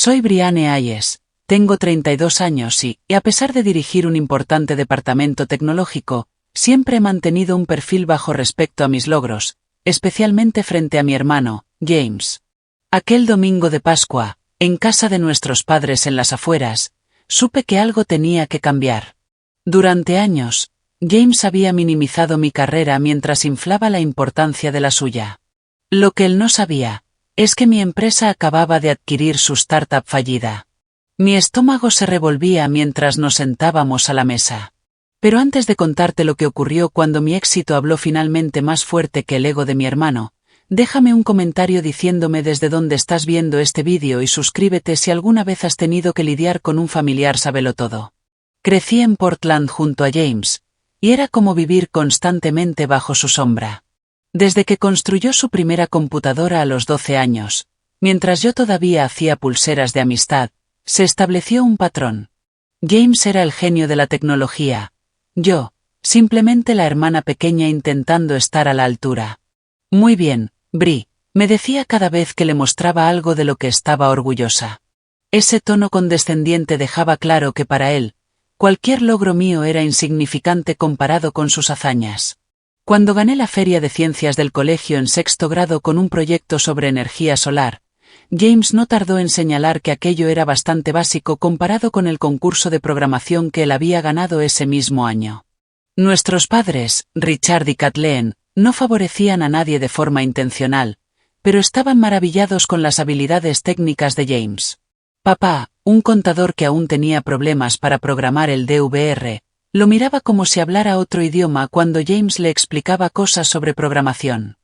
Soy Brianne Hayes, tengo 32 años y, a pesar de dirigir un importante departamento tecnológico, siempre he mantenido un perfil bajo respecto a mis logros, especialmente frente a mi hermano, James. Aquel domingo de Pascua, en casa de nuestros padres en las afueras, supe que algo tenía que cambiar. Durante años, James había minimizado mi carrera mientras inflaba la importancia de la suya. Lo que él no sabía es que mi empresa acababa de adquirir su startup fallida. Mi estómago se revolvía mientras nos sentábamos a la mesa. Pero antes de contarte lo que ocurrió cuando mi éxito habló finalmente más fuerte que el ego de mi hermano, déjame un comentario diciéndome desde dónde estás viendo este vídeo y suscríbete si alguna vez has tenido que lidiar con un familiar sabelotodo. Crecí en Portland junto a James, y era como vivir constantemente bajo su sombra. Desde que construyó su primera computadora a los 12 años, mientras yo todavía hacía pulseras de amistad, se estableció un patrón. James era el genio de la tecnología. Yo, simplemente la hermana pequeña intentando estar a la altura. Muy bien, Bri, me decía cada vez que le mostraba algo de lo que estaba orgullosa. Ese tono condescendiente dejaba claro que para él, cualquier logro mío era insignificante comparado con sus hazañas. Cuando gané la feria de ciencias del colegio en 6º grado con un proyecto sobre energía solar, James no tardó en señalar que aquello era bastante básico comparado con el concurso de programación que él había ganado ese mismo año. Nuestros padres, Richard y Kathleen, no favorecían a nadie de forma intencional, pero estaban maravillados con las habilidades técnicas de James. Papá, un contador que aún tenía problemas para programar el DVR, lo miraba como si hablara otro idioma cuando James le explicaba cosas sobre programación.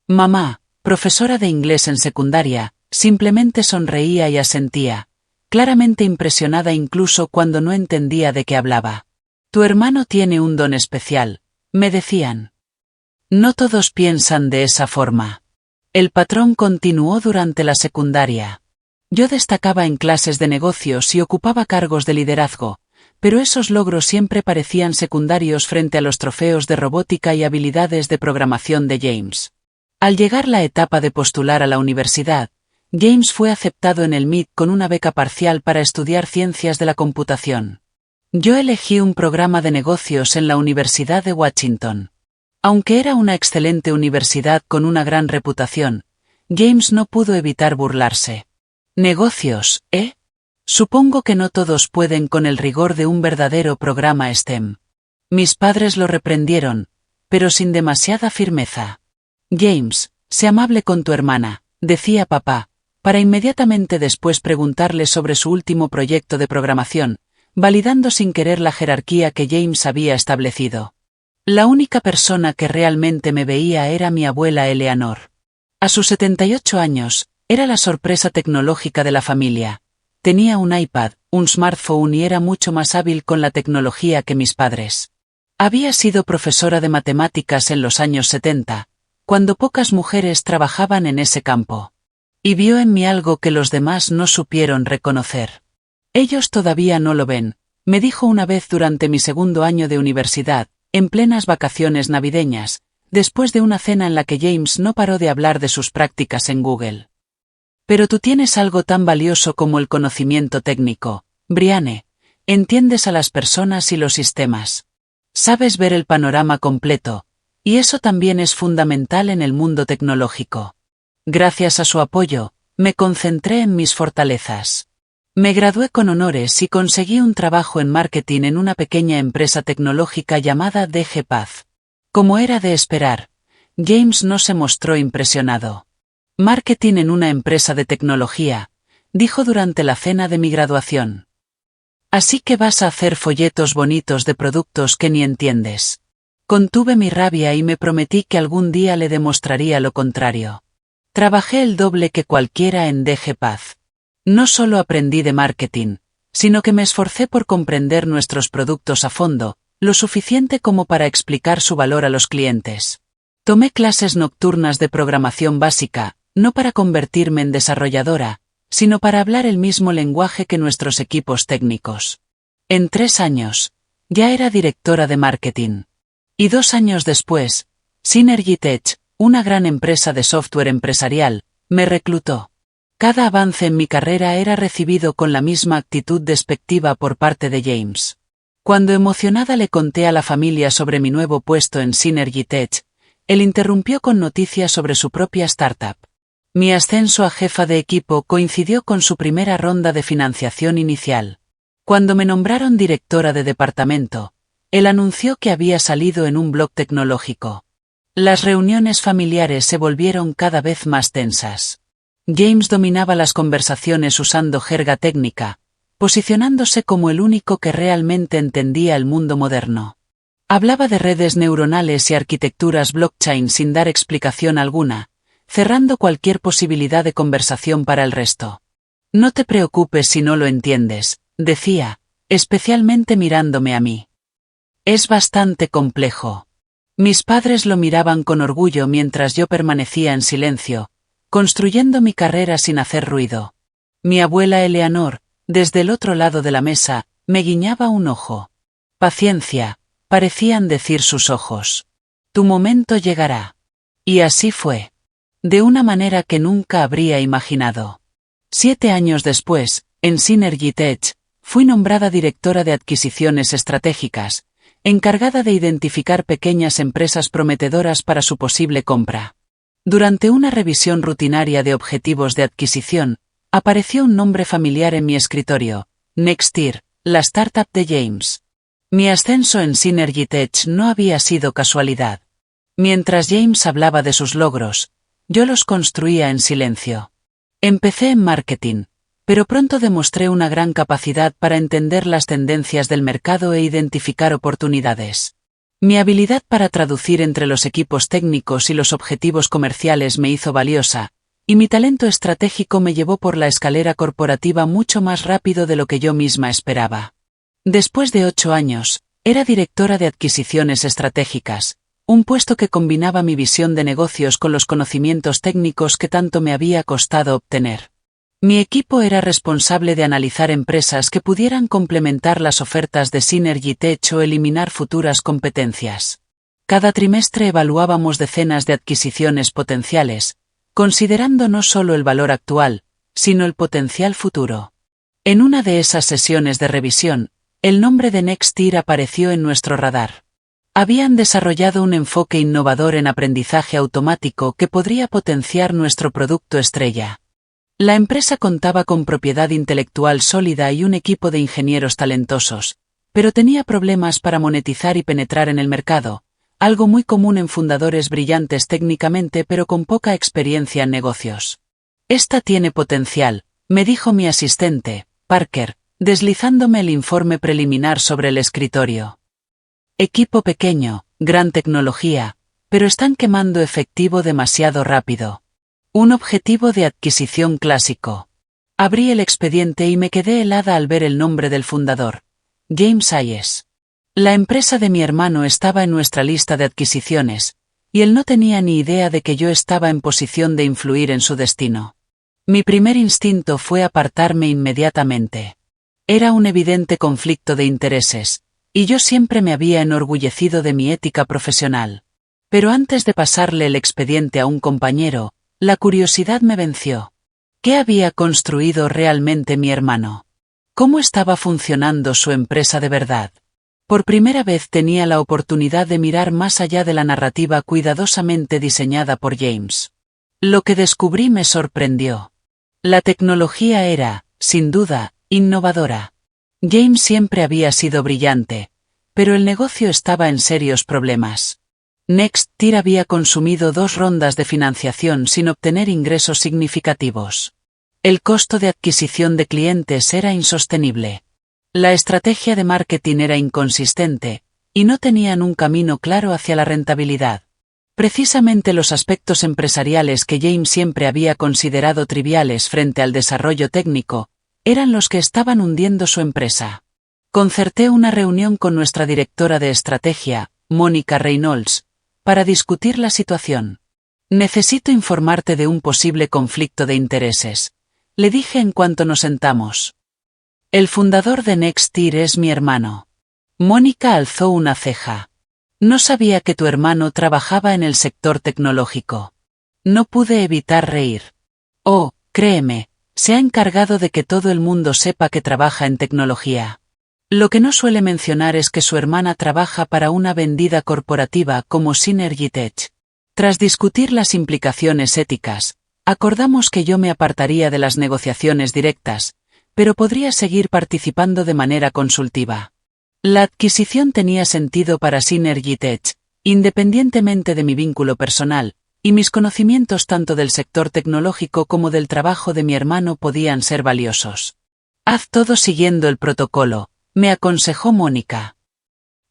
Mamá, profesora de inglés en secundaria, simplemente sonreía y asentía, claramente impresionada incluso cuando no entendía de qué hablaba. Tu hermano tiene un don especial, me decían. No todos piensan de esa forma. El patrón continuó durante la secundaria. Yo destacaba en clases de negocios y ocupaba cargos de liderazgo, pero esos logros siempre parecían secundarios frente a los trofeos de robótica y habilidades de programación de James. Al llegar la etapa de postular a la universidad, James fue aceptado en el MIT con una beca parcial para estudiar ciencias de la computación. Yo elegí un programa de negocios en la Universidad de Washington. Aunque era una excelente universidad con una gran reputación, James no pudo evitar burlarse. Negocios, ¿eh? Supongo que no todos pueden con el rigor de un verdadero programa STEM. Mis padres lo reprendieron, pero sin demasiada firmeza. James, sé amable con tu hermana, decía papá, para inmediatamente después preguntarle sobre su último proyecto de programación, validando sin querer la jerarquía que James había establecido. La única persona que realmente me veía era mi abuela Eleanor. A sus 78 años, era la sorpresa tecnológica de la familia. Tenía un iPad, un smartphone y era mucho más hábil con la tecnología que mis padres. Había sido profesora de matemáticas en los años 70, cuando pocas mujeres trabajaban en ese campo. Y vio en mí algo que los demás no supieron reconocer. Ellos todavía no lo ven, me dijo una vez durante mi 2º año de universidad, en plenas vacaciones navideñas, después de una cena en la que James no paró de hablar de sus prácticas en Google. Pero tú tienes algo tan valioso como el conocimiento técnico, Brianne. Entiendes a las personas y los sistemas. Sabes ver el panorama completo, y eso también es fundamental en el mundo tecnológico. Gracias a su apoyo, me concentré en mis fortalezas. Me gradué con honores y conseguí un trabajo en marketing en una pequeña empresa tecnológica llamada DGPath. Como era de esperar, James no se mostró impresionado. Marketing en una empresa de tecnología, dijo durante la cena de mi graduación. Así que vas a hacer folletos bonitos de productos que ni entiendes. Contuve mi rabia y me prometí que algún día le demostraría lo contrario. Trabajé el doble que cualquiera en DGPath. No solo aprendí de marketing, sino que me esforcé por comprender nuestros productos a fondo, lo suficiente como para explicar su valor a los clientes. Tomé clases nocturnas de programación básica, no para convertirme en desarrolladora, sino para hablar el mismo lenguaje que nuestros equipos técnicos. En 3 años, ya era directora de marketing. Y 2 años después, Synergy Tech, una gran empresa de software empresarial, me reclutó. Cada avance en mi carrera era recibido con la misma actitud despectiva por parte de James. Cuando emocionada le conté a la familia sobre mi nuevo puesto en Synergy Tech, él interrumpió con noticias sobre su propia startup. Mi ascenso a jefa de equipo coincidió con su primera ronda de financiación inicial. Cuando me nombraron directora de departamento, él anunció que había salido en un blog tecnológico. Las reuniones familiares se volvieron cada vez más tensas. James dominaba las conversaciones usando jerga técnica, posicionándose como el único que realmente entendía el mundo moderno. Hablaba de redes neuronales y arquitecturas blockchain sin dar explicación alguna, cerrando cualquier posibilidad de conversación para el resto. No te preocupes si no lo entiendes, decía, especialmente mirándome a mí. Es bastante complejo. Mis padres lo miraban con orgullo mientras yo permanecía en silencio, construyendo mi carrera sin hacer ruido. Mi abuela Eleanor, desde el otro lado de la mesa, me guiñaba un ojo. Paciencia, parecían decir sus ojos. Tu momento llegará. Y así fue. De una manera que nunca habría imaginado. 7 años después, en Synergy Tech, fui nombrada directora de adquisiciones estratégicas, encargada de identificar pequeñas empresas prometedoras para su posible compra. Durante una revisión rutinaria de objetivos de adquisición, apareció un nombre familiar en mi escritorio, Nexteer, la startup de James. Mi ascenso en Synergy Tech no había sido casualidad. Mientras James hablaba de sus logros, yo los construía en silencio. Empecé en marketing, pero pronto demostré una gran capacidad para entender las tendencias del mercado e identificar oportunidades. Mi habilidad para traducir entre los equipos técnicos y los objetivos comerciales me hizo valiosa, y mi talento estratégico me llevó por la escalera corporativa mucho más rápido de lo que yo misma esperaba. Después de 8 años, era directora de adquisiciones estratégicas, un puesto que combinaba mi visión de negocios con los conocimientos técnicos que tanto me había costado obtener. Mi equipo era responsable de analizar empresas que pudieran complementar las ofertas de Synergy Tech o eliminar futuras competencias. Cada trimestre evaluábamos decenas de adquisiciones potenciales, considerando no solo el valor actual, sino el potencial futuro. En una de esas sesiones de revisión, el nombre de Nexteer apareció en nuestro radar. Habían desarrollado un enfoque innovador en aprendizaje automático que podría potenciar nuestro producto estrella. La empresa contaba con propiedad intelectual sólida y un equipo de ingenieros talentosos, pero tenía problemas para monetizar y penetrar en el mercado, algo muy común en fundadores brillantes técnicamente pero con poca experiencia en negocios. Esta tiene potencial, me dijo mi asistente, Parker, deslizándome el informe preliminar sobre el escritorio. Equipo pequeño, gran tecnología, pero están quemando efectivo demasiado rápido. Un objetivo de adquisición clásico. Abrí el expediente y me quedé helada al ver el nombre del fundador, James Hayes. La empresa de mi hermano estaba en nuestra lista de adquisiciones, y él no tenía ni idea de que yo estaba en posición de influir en su destino. Mi primer instinto fue apartarme inmediatamente. Era un evidente conflicto de intereses, y yo siempre me había enorgullecido de mi ética profesional. Pero antes de pasarle el expediente a un compañero, la curiosidad me venció. ¿Qué había construido realmente mi hermano? ¿Cómo estaba funcionando su empresa de verdad? Por primera vez tenía la oportunidad de mirar más allá de la narrativa cuidadosamente diseñada por James. Lo que descubrí me sorprendió. La tecnología era, sin duda, innovadora. James siempre había sido brillante, pero el negocio estaba en serios problemas. Nexteer había consumido 2 rondas de financiación sin obtener ingresos significativos. El costo de adquisición de clientes era insostenible. La estrategia de marketing era inconsistente, y no tenían un camino claro hacia la rentabilidad. Precisamente los aspectos empresariales que James siempre había considerado triviales frente al desarrollo técnico, eran los que estaban hundiendo su empresa. Concerté una reunión con nuestra directora de estrategia, Mónica Reynolds, para discutir la situación. Necesito informarte de un posible conflicto de intereses, le dije en cuanto nos sentamos. El fundador de Nexteer es mi hermano. Mónica alzó una ceja. No sabía que tu hermano trabajaba en el sector tecnológico. No pude evitar reír. Oh, créeme, Se ha encargado de que todo el mundo sepa que trabaja en tecnología. Lo que no suele mencionar es que su hermana trabaja para una vendida corporativa como Synergy Tech. Tras discutir las implicaciones éticas, acordamos que yo me apartaría de las negociaciones directas, pero podría seguir participando de manera consultiva. La adquisición tenía sentido para Synergy Tech, independientemente de mi vínculo personal, y mis conocimientos tanto del sector tecnológico como del trabajo de mi hermano podían ser valiosos. Haz todo siguiendo el protocolo, me aconsejó Mónica.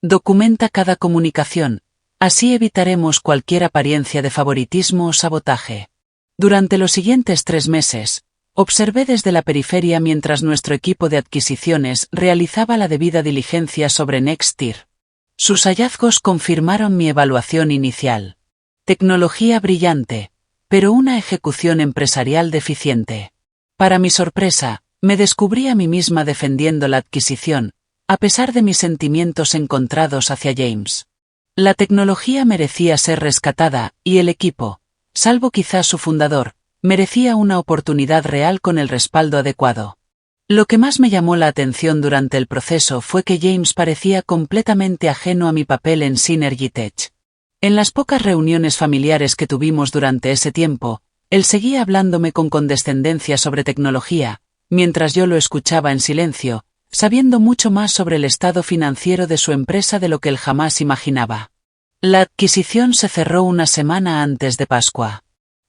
Documenta cada comunicación, así evitaremos cualquier apariencia de favoritismo o sabotaje. Durante los siguientes 3 meses, observé desde la periferia mientras nuestro equipo de adquisiciones realizaba la debida diligencia sobre Nextir. Sus hallazgos confirmaron mi evaluación inicial. Tecnología brillante, pero una ejecución empresarial deficiente. Para mi sorpresa, me descubrí a mí misma defendiendo la adquisición, a pesar de mis sentimientos encontrados hacia James. La tecnología merecía ser rescatada, y el equipo, salvo quizás su fundador, merecía una oportunidad real con el respaldo adecuado. Lo que más me llamó la atención durante el proceso fue que James parecía completamente ajeno a mi papel en Synergy Tech. En las pocas reuniones familiares que tuvimos durante ese tiempo, él seguía hablándome con condescendencia sobre tecnología, mientras yo lo escuchaba en silencio, sabiendo mucho más sobre el estado financiero de su empresa de lo que él jamás imaginaba. La adquisición se cerró una semana antes de Pascua.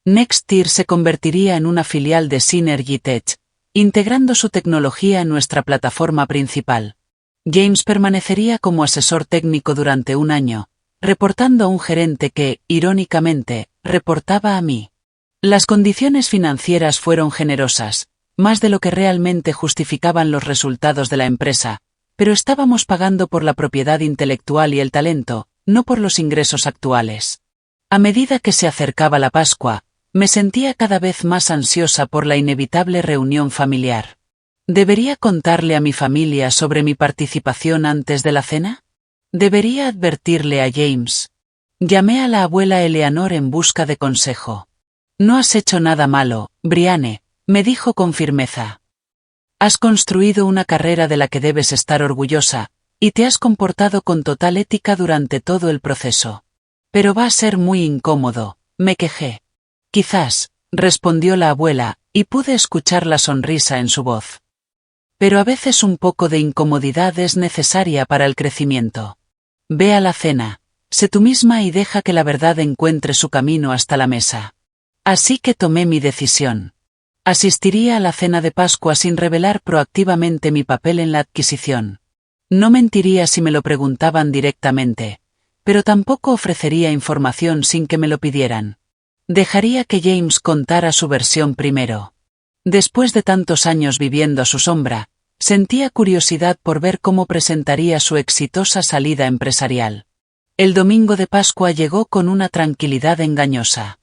Nextir se convertiría en una filial de Synergy Tech, integrando su tecnología en nuestra plataforma principal. James permanecería como asesor técnico durante 1 año, reportando a un gerente que, irónicamente, reportaba a mí. Las condiciones financieras fueron generosas, más de lo que realmente justificaban los resultados de la empresa, pero estábamos pagando por la propiedad intelectual y el talento, no por los ingresos actuales. A medida que se acercaba la Pascua, me sentía cada vez más ansiosa por la inevitable reunión familiar. ¿Debería contarle a mi familia sobre mi participación antes de la cena? ¿Debería advertirle a James? Llamé a la abuela Eleanor en busca de consejo. No has hecho nada malo, Brianne, me dijo con firmeza. Has construido una carrera de la que debes estar orgullosa, y te has comportado con total ética durante todo el proceso. Pero va a ser muy incómodo, me quejé. Quizás, respondió la abuela, y pude escuchar la sonrisa en su voz. Pero a veces un poco de incomodidad es necesaria para el crecimiento. Ve a la cena, sé tú misma y deja que la verdad encuentre su camino hasta la mesa. Así que tomé mi decisión. Asistiría a la cena de Pascua sin revelar proactivamente mi papel en la adquisición. No mentiría si me lo preguntaban directamente, pero tampoco ofrecería información sin que me lo pidieran. Dejaría que James contara su versión primero. Después de tantos años viviendo a su sombra, sentía curiosidad por ver cómo presentaría su exitosa salida empresarial. El domingo de Pascua llegó con una tranquilidad engañosa.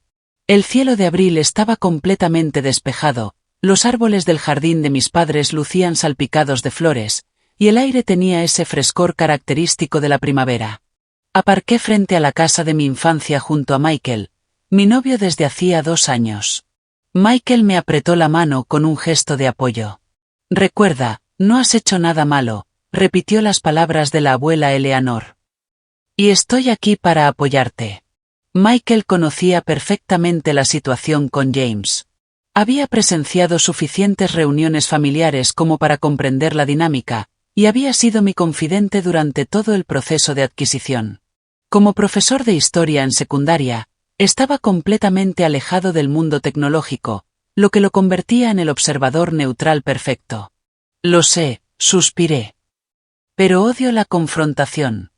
El cielo de abril estaba completamente despejado, los árboles del jardín de mis padres lucían salpicados de flores, y el aire tenía ese frescor característico de la primavera. Aparqué frente a la casa de mi infancia junto a Michael, mi novio desde hacía 2 años. Michael me apretó la mano con un gesto de apoyo. Recuerda, no has hecho nada malo, repitió las palabras de la abuela Eleanor. Y estoy aquí para apoyarte. Michael conocía perfectamente la situación con James. Había presenciado suficientes reuniones familiares como para comprender la dinámica, y había sido mi confidente durante todo el proceso de adquisición. Como profesor de historia en secundaria, estaba completamente alejado del mundo tecnológico, lo que lo convertía en el observador neutral perfecto. Lo sé, suspiré. Pero odio la confrontación.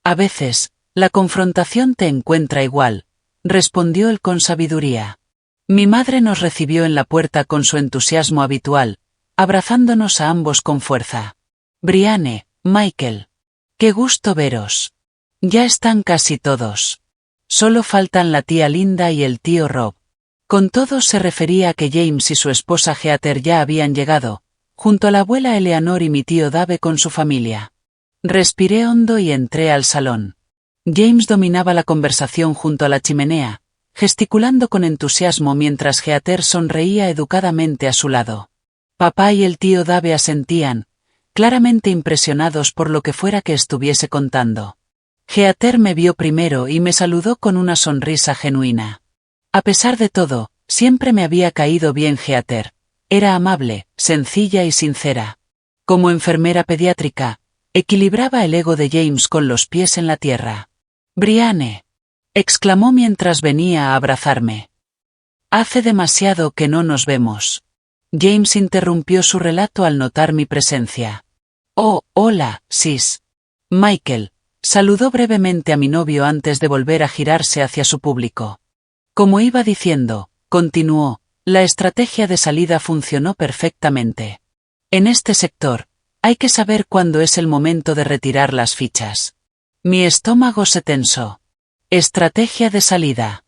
A veces, la confrontación te encuentra igual, respondió él con sabiduría. Mi madre nos recibió en la puerta con su entusiasmo habitual, abrazándonos a ambos con fuerza. Brianne, Michael. Qué gusto veros. Ya están casi todos. Solo faltan la tía Linda y el tío Rob. Con todos se refería a que James y su esposa Heather ya habían llegado, junto a la abuela Eleanor y mi tío Dave con su familia. Respiré hondo y entré al salón. James dominaba la conversación junto a la chimenea, gesticulando con entusiasmo mientras Heather sonreía educadamente a su lado. Papá y el tío Dave asentían, claramente impresionados por lo que fuera que estuviese contando. Heather me vio primero y me saludó con una sonrisa genuina. A pesar de todo, siempre me había caído bien Heather. Era amable, sencilla y sincera. Como enfermera pediátrica, equilibraba el ego de James con los pies en la tierra. «Brianne», exclamó mientras venía a abrazarme. «Hace demasiado que no nos vemos». James interrumpió su relato al notar mi presencia. «Oh, hola, sis». Michael saludó brevemente a mi novio antes de volver a girarse hacia su público. Como iba diciendo, continuó, la estrategia de salida funcionó perfectamente. En este sector, hay que saber cuándo es el momento de retirar las fichas. Mi estómago se tensó. Estrategia de salida.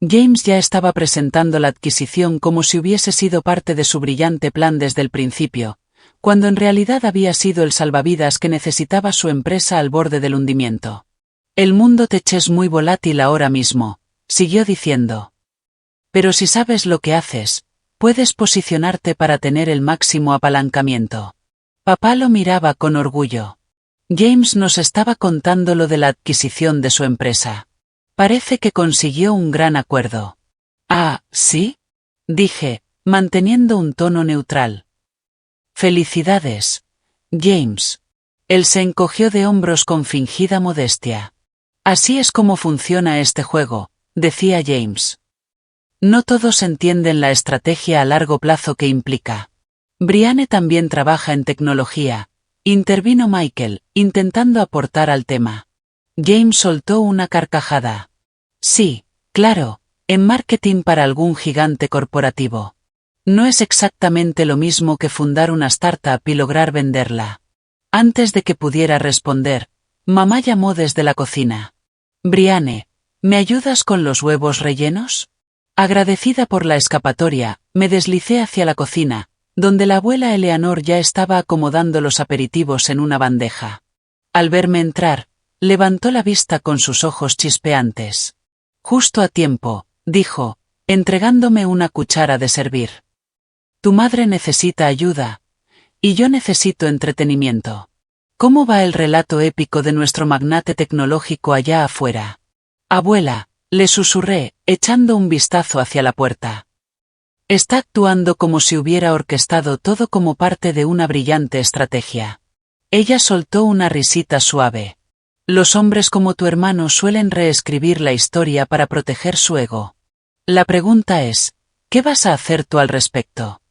James ya estaba presentando la adquisición como si hubiese sido parte de su brillante plan desde el principio, cuando en realidad había sido el salvavidas que necesitaba su empresa al borde del hundimiento. El mundo tech es muy volátil ahora mismo, siguió diciendo. Pero si sabes lo que haces, puedes posicionarte para tener el máximo apalancamiento. Papá lo miraba con orgullo. James nos estaba contando lo de la adquisición de su empresa. Parece que consiguió un gran acuerdo. «Ah, ¿sí?», dije, manteniendo un tono neutral. «Felicidades, James». Él se encogió de hombros con fingida modestia. «Así es como funciona este juego», decía James. «No todos entienden la estrategia a largo plazo que implica». «Brianne también trabaja en tecnología», intervino Michael, intentando aportar al tema. James soltó una carcajada. «Sí, claro, en marketing para algún gigante corporativo. No es exactamente lo mismo que fundar una startup y lograr venderla». Antes de que pudiera responder, mamá llamó desde la cocina. «Brianne, ¿me ayudas con los huevos rellenos?». Agradecida por la escapatoria, me deslicé hacia la cocina, donde la abuela Eleanor ya estaba acomodando los aperitivos en una bandeja. Al verme entrar, levantó la vista con sus ojos chispeantes. «Justo a tiempo», dijo, entregándome una cuchara de servir. «Tu madre necesita ayuda. Y yo necesito entretenimiento. ¿Cómo va el relato épico de nuestro magnate tecnológico allá afuera?». «Abuela», le susurré, echando un vistazo hacia la puerta. «Está actuando como si hubiera orquestado todo como parte de una brillante estrategia». Ella soltó una risita suave. «Los hombres como tu hermano suelen reescribir la historia para proteger su ego. La pregunta es, ¿qué vas a hacer tú al respecto?».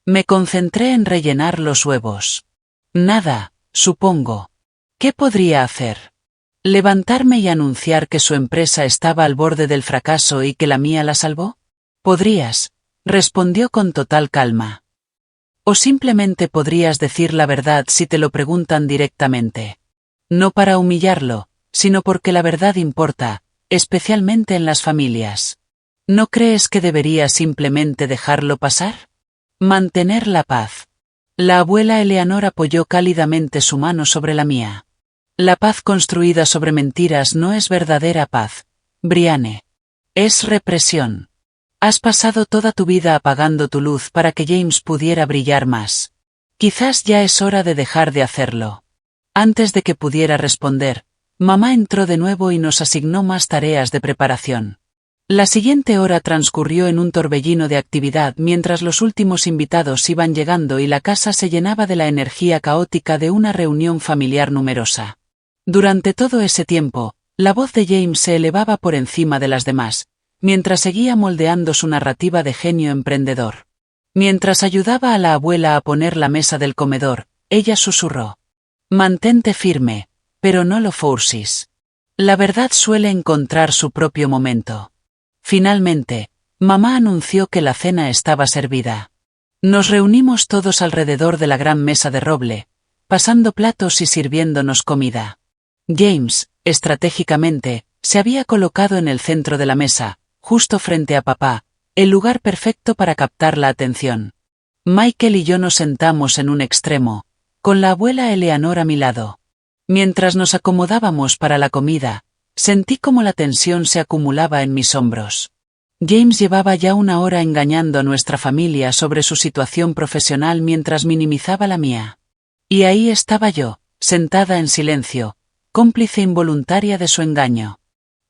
Me concentré en rellenar los huevos. «Nada, supongo». «¿Qué podría hacer?». «¿Levantarme y anunciar que su empresa estaba al borde del fracaso y que la mía la salvó?». «Podrías», respondió con total calma. «O simplemente podrías decir la verdad si te lo preguntan directamente. No para humillarlo, sino porque la verdad importa, especialmente en las familias. ¿No crees que deberías simplemente dejarlo pasar?». «Mantener la paz». La abuela Eleanor apoyó cálidamente su mano sobre la mía. «La paz construida sobre mentiras no es verdadera paz, Brianne. Es represión. Has pasado toda tu vida apagando tu luz para que James pudiera brillar más. Quizás ya es hora de dejar de hacerlo». Antes de que pudiera responder, mamá entró de nuevo y nos asignó más tareas de preparación. La siguiente hora transcurrió en un torbellino de actividad mientras los últimos invitados iban llegando y la casa se llenaba de la energía caótica de una reunión familiar numerosa. Durante todo ese tiempo, la voz de James se elevaba por encima de las demás, mientras seguía moldeando su narrativa de genio emprendedor. Mientras ayudaba a la abuela a poner la mesa del comedor, ella susurró: «Mantente firme, pero no lo forces. La verdad suele encontrar su propio momento». Finalmente, mamá anunció que la cena estaba servida. Nos reunimos todos alrededor de la gran mesa de roble, pasando platos y sirviéndonos comida. James, estratégicamente, se había colocado en el centro de la mesa, justo frente a papá, el lugar perfecto para captar la atención. Michael y yo nos sentamos en un extremo, con la abuela Eleanor a mi lado. Mientras nos acomodábamos para la comida, sentí como la tensión se acumulaba en mis hombros. James llevaba ya una hora engañando a nuestra familia sobre su situación profesional mientras minimizaba la mía. Y ahí estaba yo, sentada en silencio, cómplice involuntaria de su engaño.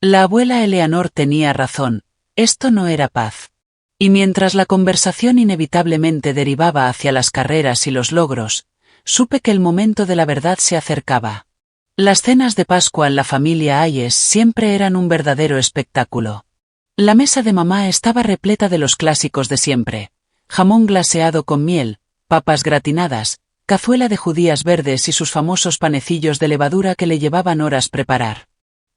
La abuela Eleanor tenía razón, esto no era paz. Y mientras la conversación inevitablemente derivaba hacia las carreras y los logros, supe que el momento de la verdad se acercaba. Las cenas de Pascua en la familia Hayes siempre eran un verdadero espectáculo. La mesa de mamá estaba repleta de los clásicos de siempre: jamón glaseado con miel, papas gratinadas, cazuela de judías verdes y sus famosos panecillos de levadura que le llevaban horas preparar.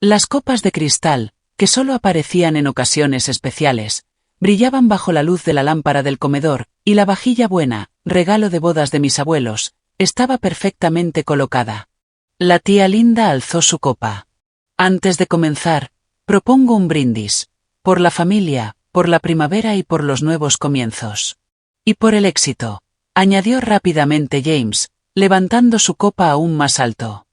Las copas de cristal, que solo aparecían en ocasiones especiales, brillaban bajo la luz de la lámpara del comedor, y la vajilla buena, regalo de bodas de mis abuelos, estaba perfectamente colocada. La tía Linda alzó su copa. Antes de comenzar, propongo un brindis. Por la familia, por la primavera y por los nuevos comienzos. Y por el éxito, añadió rápidamente James, levantando su copa aún más alto.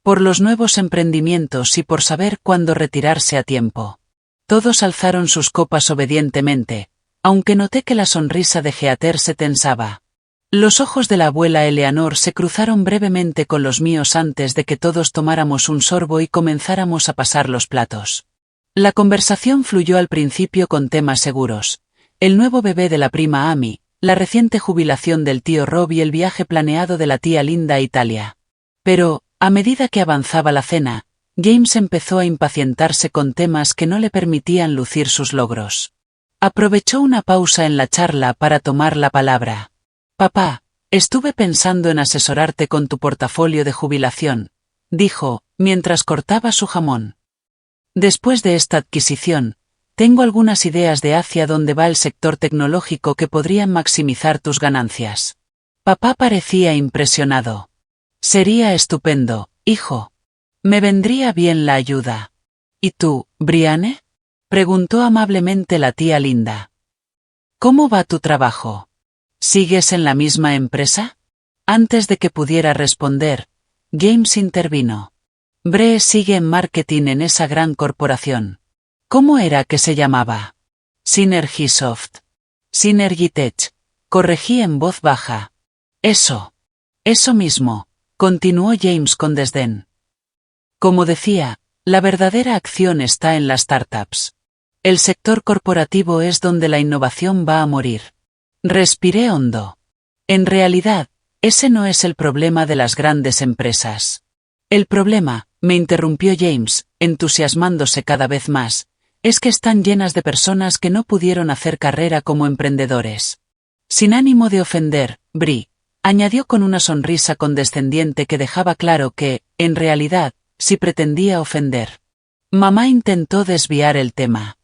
Por los nuevos emprendimientos y por saber cuándo retirarse a tiempo. Todos alzaron sus copas obedientemente, aunque noté que la sonrisa de Heather se tensaba. Los ojos de la abuela Eleanor se cruzaron brevemente con los míos antes de que todos tomáramos un sorbo y comenzáramos a pasar los platos. La conversación fluyó al principio con temas seguros: el nuevo bebé de la prima Amy, la reciente jubilación del tío Rob y el viaje planeado de la tía Linda a Italia. Pero, a medida que avanzaba la cena, James empezó a impacientarse con temas que no le permitían lucir sus logros. Aprovechó una pausa en la charla para tomar la palabra. «Papá, estuve pensando en asesorarte con tu portafolio de jubilación», dijo, mientras cortaba su jamón. Después de esta adquisición, tengo algunas ideas de hacia dónde va el sector tecnológico que podrían maximizar tus ganancias. Papá parecía impresionado. Sería estupendo, hijo. Me vendría bien la ayuda. ¿Y tú, Brianne?, preguntó amablemente la tía Linda. ¿Cómo va tu trabajo? ¿Sigues en la misma empresa? Antes de que pudiera responder, James intervino. Bree sigue en marketing en esa gran corporación. ¿Cómo era que se llamaba? Synergysoft. Synergytech, corregí en voz baja. Eso mismo, continuó James con desdén. Como decía, la verdadera acción está en las startups. El sector corporativo es donde la innovación va a morir. Respiré hondo. En realidad, ese no es el problema de las grandes empresas. El problema, me interrumpió James, entusiasmándose cada vez más, es que están llenas de personas que no pudieron hacer carrera como emprendedores. Sin ánimo de ofender, Bri, añadió con una sonrisa condescendiente que dejaba claro que, en realidad, sí pretendía ofender. Mamá intentó desviar el tema.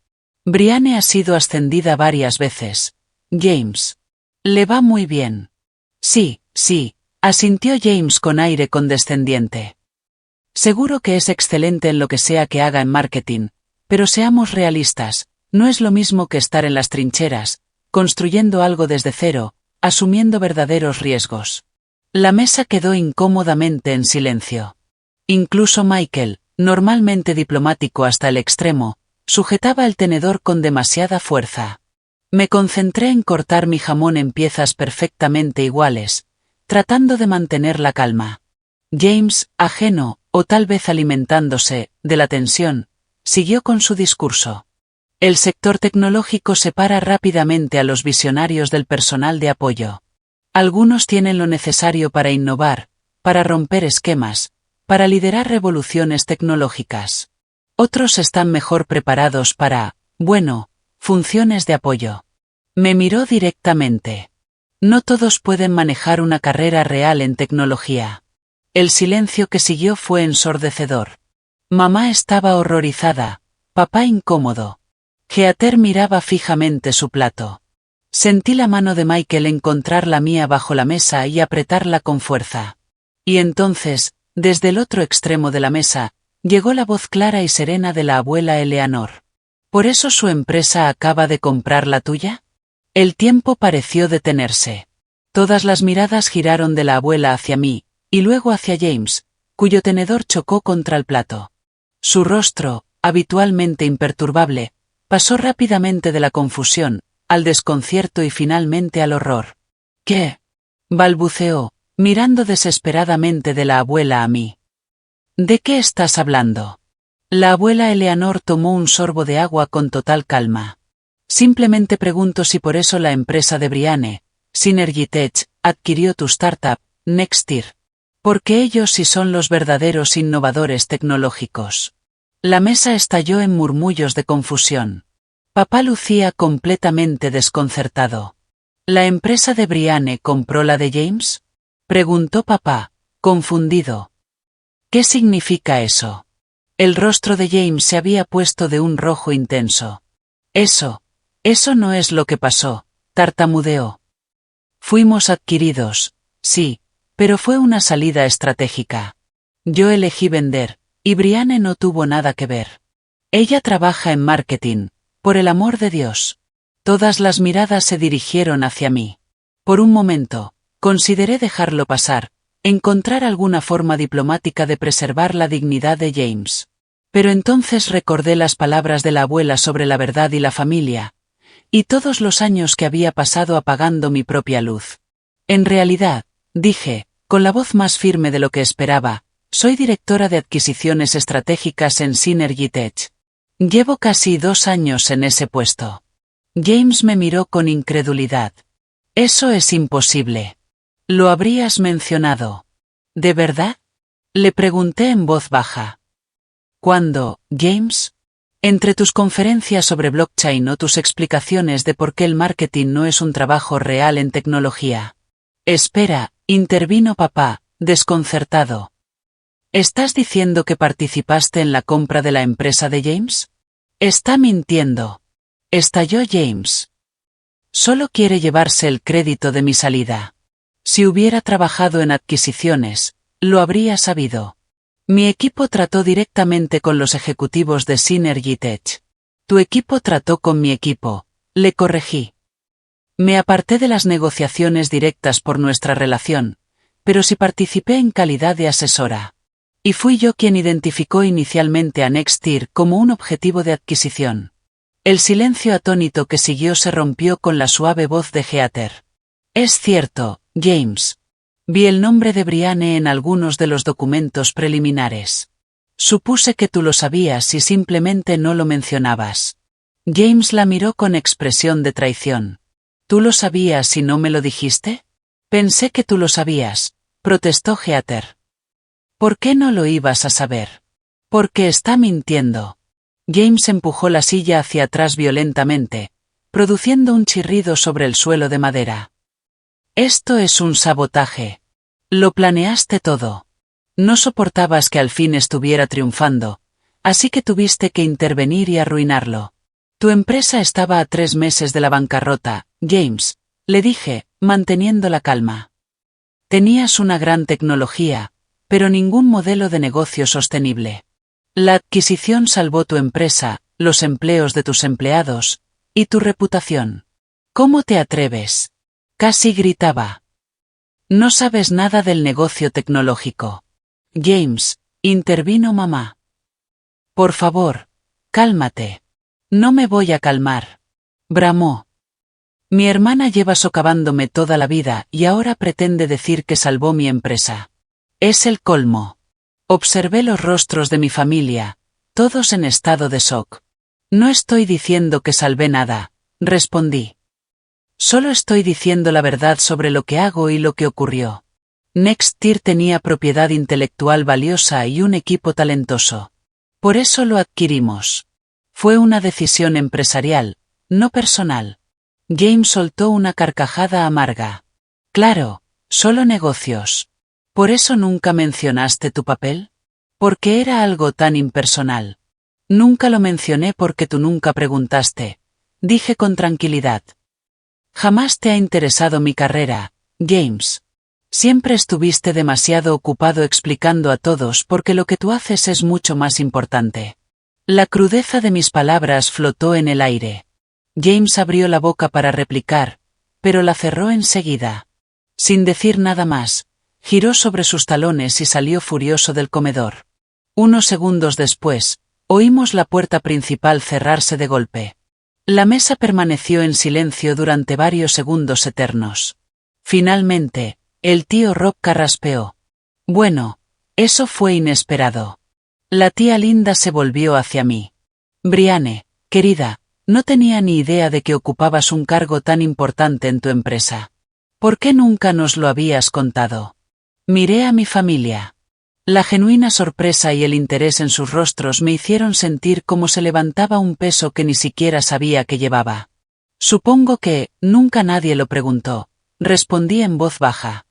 Brianne ha sido ascendida varias veces. James. Le va muy bien. Sí, asintió James con aire condescendiente. Seguro que es excelente en lo que sea que haga en marketing, pero seamos realistas, no es lo mismo que estar en las trincheras, construyendo algo desde cero, asumiendo verdaderos riesgos. La mesa quedó incómodamente en silencio. Incluso Michael, normalmente diplomático hasta el extremo, sujetaba el tenedor con demasiada fuerza. Me concentré en cortar mi jamón en piezas perfectamente iguales, tratando de mantener la calma. James, ajeno, o tal vez alimentándose, de la tensión, siguió con su discurso. El sector tecnológico separa rápidamente a los visionarios del personal de apoyo. Algunos tienen lo necesario para innovar, para romper esquemas, para liderar revoluciones tecnológicas. Otros están mejor preparados para, funciones de apoyo. Me miró directamente. No todos pueden manejar una carrera real en tecnología. El silencio que siguió fue ensordecedor. Mamá estaba horrorizada, papá incómodo. Heather miraba fijamente su plato. Sentí la mano de Michael encontrar la mía bajo la mesa y apretarla con fuerza. Y entonces, desde el otro extremo de la mesa, llegó la voz clara y serena de la abuela Eleanor. ¿Por eso su empresa acaba de comprar la tuya? El tiempo pareció detenerse. Todas las miradas giraron de la abuela hacia mí, y luego hacia James, cuyo tenedor chocó contra el plato. Su rostro, habitualmente imperturbable, Pasó rápidamente de la confusión, al desconcierto y finalmente al horror. ¿Qué? Balbuceó, mirando desesperadamente de la abuela a mí. ¿De qué estás hablando? La abuela Eleanor tomó un sorbo de agua con total calma. Simplemente pregunto si por eso la empresa de Brianne, Synergy Tech, adquirió tu startup, Nextir. Porque ellos sí son los verdaderos innovadores tecnológicos. La mesa estalló en murmullos de confusión. Papá lucía completamente desconcertado. ¿La empresa de Brianne compró la de James? Preguntó papá, confundido. ¿Qué significa eso? El rostro de James se había puesto de un rojo intenso. Eso no es lo que pasó, tartamudeó. Fuimos adquiridos, sí, pero fue una salida estratégica. Yo elegí vender, y Brianne no tuvo nada que ver. Ella trabaja en marketing, por el amor de Dios. Todas las miradas se dirigieron hacia mí. Por un momento, consideré dejarlo pasar, encontrar alguna forma diplomática de preservar la dignidad de James. Pero entonces recordé las palabras de la abuela sobre la verdad y la familia, y todos los años que había pasado apagando mi propia luz. En realidad, dije, con la voz más firme de lo que esperaba, soy directora de adquisiciones estratégicas en Synergy Tech. Llevo casi 2 años en ese puesto. James me miró con incredulidad. Eso es imposible. Lo habrías mencionado. ¿De verdad? Le pregunté en voz baja. ¿Cuándo, James? Entre tus conferencias sobre blockchain o tus explicaciones de por qué el marketing no es un trabajo real en tecnología. Espera, intervino papá, desconcertado. ¿Estás diciendo que participaste en la compra de la empresa de James? Está mintiendo. Estalló James. Solo quiere llevarse el crédito de mi salida. Si hubiera trabajado en adquisiciones, lo habría sabido. Mi equipo trató directamente con los ejecutivos de Synergy Tech. Tu equipo trató con mi equipo, le corregí. Me aparté de las negociaciones directas por nuestra relación, pero sí participé en calidad de asesora. Y fui yo quien identificó inicialmente a Nextir como un objetivo de adquisición. El silencio atónito que siguió se rompió con la suave voz de Heather. Es cierto, James. Vi el nombre de Brianne en algunos de los documentos preliminares. Supuse que tú lo sabías y simplemente no lo mencionabas. James la miró con expresión de traición. ¿Tú lo sabías y no me lo dijiste? Pensé que tú lo sabías, protestó Heather. ¿Por qué no lo ibas a saber? Porque está mintiendo. James empujó la silla hacia atrás violentamente, produciendo un chirrido sobre el suelo de madera. Esto es un sabotaje. Lo planeaste todo. No soportabas que al fin estuviera triunfando, así que tuviste que intervenir y arruinarlo. Tu empresa estaba a 3 meses de la bancarrota, James, le dije, manteniendo la calma. Tenías una gran tecnología, pero ningún modelo de negocio sostenible. La adquisición salvó tu empresa, los empleos de tus empleados, y tu reputación. ¿Cómo te atreves? Casi gritaba. No sabes nada del negocio tecnológico. James, intervino mamá. Por favor, cálmate. No me voy a calmar. Bramó. Mi hermana lleva socavándome toda la vida y ahora pretende decir que salvó mi empresa. Es el colmo. Observé los rostros de mi familia, todos en estado de shock. No estoy diciendo que salvé nada, respondí. Solo estoy diciendo la verdad sobre lo que hago y lo que ocurrió. Nextir tenía propiedad intelectual valiosa y un equipo talentoso. Por eso lo adquirimos. Fue una decisión empresarial, no personal. James soltó una carcajada amarga. Claro, solo negocios. ¿Por eso nunca mencionaste tu papel? Porque era algo tan impersonal. Nunca lo mencioné porque tú nunca preguntaste, dije con tranquilidad. Jamás te ha interesado mi carrera, James. Siempre estuviste demasiado ocupado explicando a todos porque lo que tú haces es mucho más importante. La crudeza de mis palabras flotó en el aire. James abrió la boca para replicar, pero la cerró enseguida. Sin decir nada más, giró sobre sus talones y salió furioso del comedor. Unos segundos después, oímos la puerta principal cerrarse de golpe. La mesa permaneció en silencio durante varios segundos eternos. Finalmente, el tío Rob carraspeó. Bueno, eso fue inesperado. La tía Linda se volvió hacia mí. Brianne, querida, no tenía ni idea de que ocupabas un cargo tan importante en tu empresa. ¿Por qué nunca nos lo habías contado? Miré a mi familia. La genuina sorpresa y el interés en sus rostros me hicieron sentir como se levantaba un peso que ni siquiera sabía que llevaba. Supongo que, nunca nadie lo preguntó, respondí en voz baja.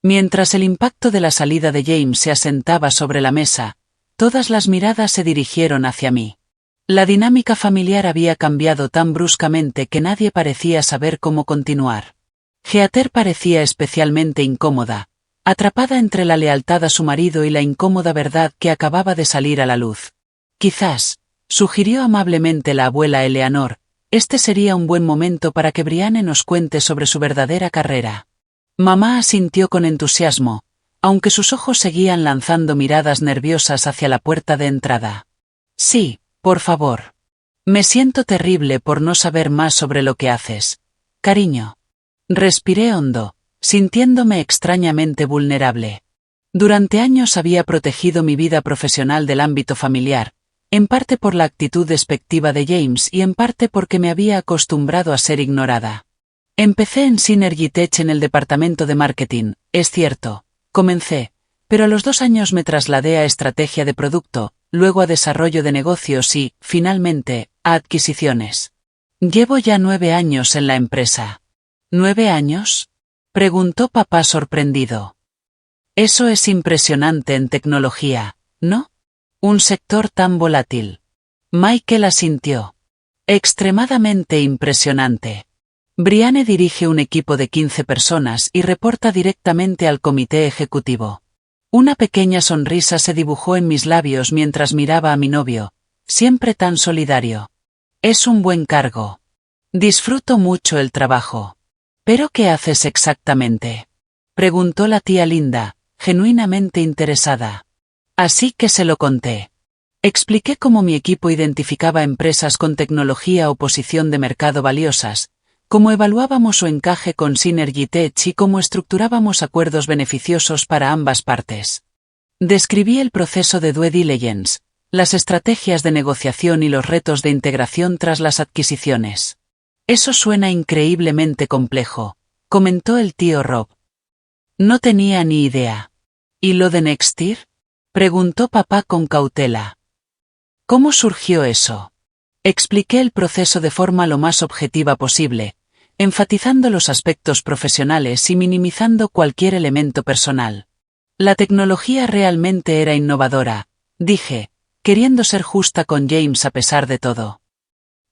Mientras el impacto de la salida de James se asentaba sobre la mesa, todas las miradas se dirigieron hacia mí. La dinámica familiar había cambiado tan bruscamente que nadie parecía saber cómo continuar. Heather parecía especialmente incómoda, atrapada entre la lealtad a su marido y la incómoda verdad que acababa de salir a la luz. Quizás, sugirió amablemente la abuela Eleanor, este sería un buen momento para que Brianne nos cuente sobre su verdadera carrera. Mamá asintió con entusiasmo, aunque sus ojos seguían lanzando miradas nerviosas hacia la puerta de entrada. Sí, por favor. Me siento terrible por no saber más sobre lo que haces, cariño. Respiré hondo, sintiéndome extrañamente vulnerable. Durante años había protegido mi vida profesional del ámbito familiar, en parte por la actitud despectiva de James y en parte porque me había acostumbrado a ser ignorada. Empecé en Synergy Tech en el departamento de marketing, es cierto, comencé, pero a los 2 años me trasladé a estrategia de producto, luego a desarrollo de negocios y, finalmente, a adquisiciones. Llevo ya 9 años en la empresa. ¿9 años? Preguntó papá sorprendido. Eso es impresionante en tecnología, ¿no? Un sector tan volátil. Michael asintió. Extremadamente impresionante. Brianne dirige un equipo de 15 personas y reporta directamente al comité ejecutivo. Una pequeña sonrisa se dibujó en mis labios mientras miraba a mi novio, siempre tan solidario. Es un buen cargo. Disfruto mucho el trabajo. ¿Pero qué haces exactamente? Preguntó la tía Linda, genuinamente interesada. Así que se lo conté. Expliqué cómo mi equipo identificaba empresas con tecnología o posición de mercado valiosas, cómo evaluábamos su encaje con Synergy Tech y cómo estructurábamos acuerdos beneficiosos para ambas partes. Describí el proceso de due diligence, las estrategias de negociación y los retos de integración tras las adquisiciones. Eso suena increíblemente complejo, comentó el tío Rob. No tenía ni idea. ¿Y lo de Nextir? Preguntó papá con cautela. ¿Cómo surgió eso? Expliqué el proceso de forma lo más objetiva posible, enfatizando los aspectos profesionales y minimizando cualquier elemento personal. La tecnología realmente era innovadora, dije, queriendo ser justa con James a pesar de todo.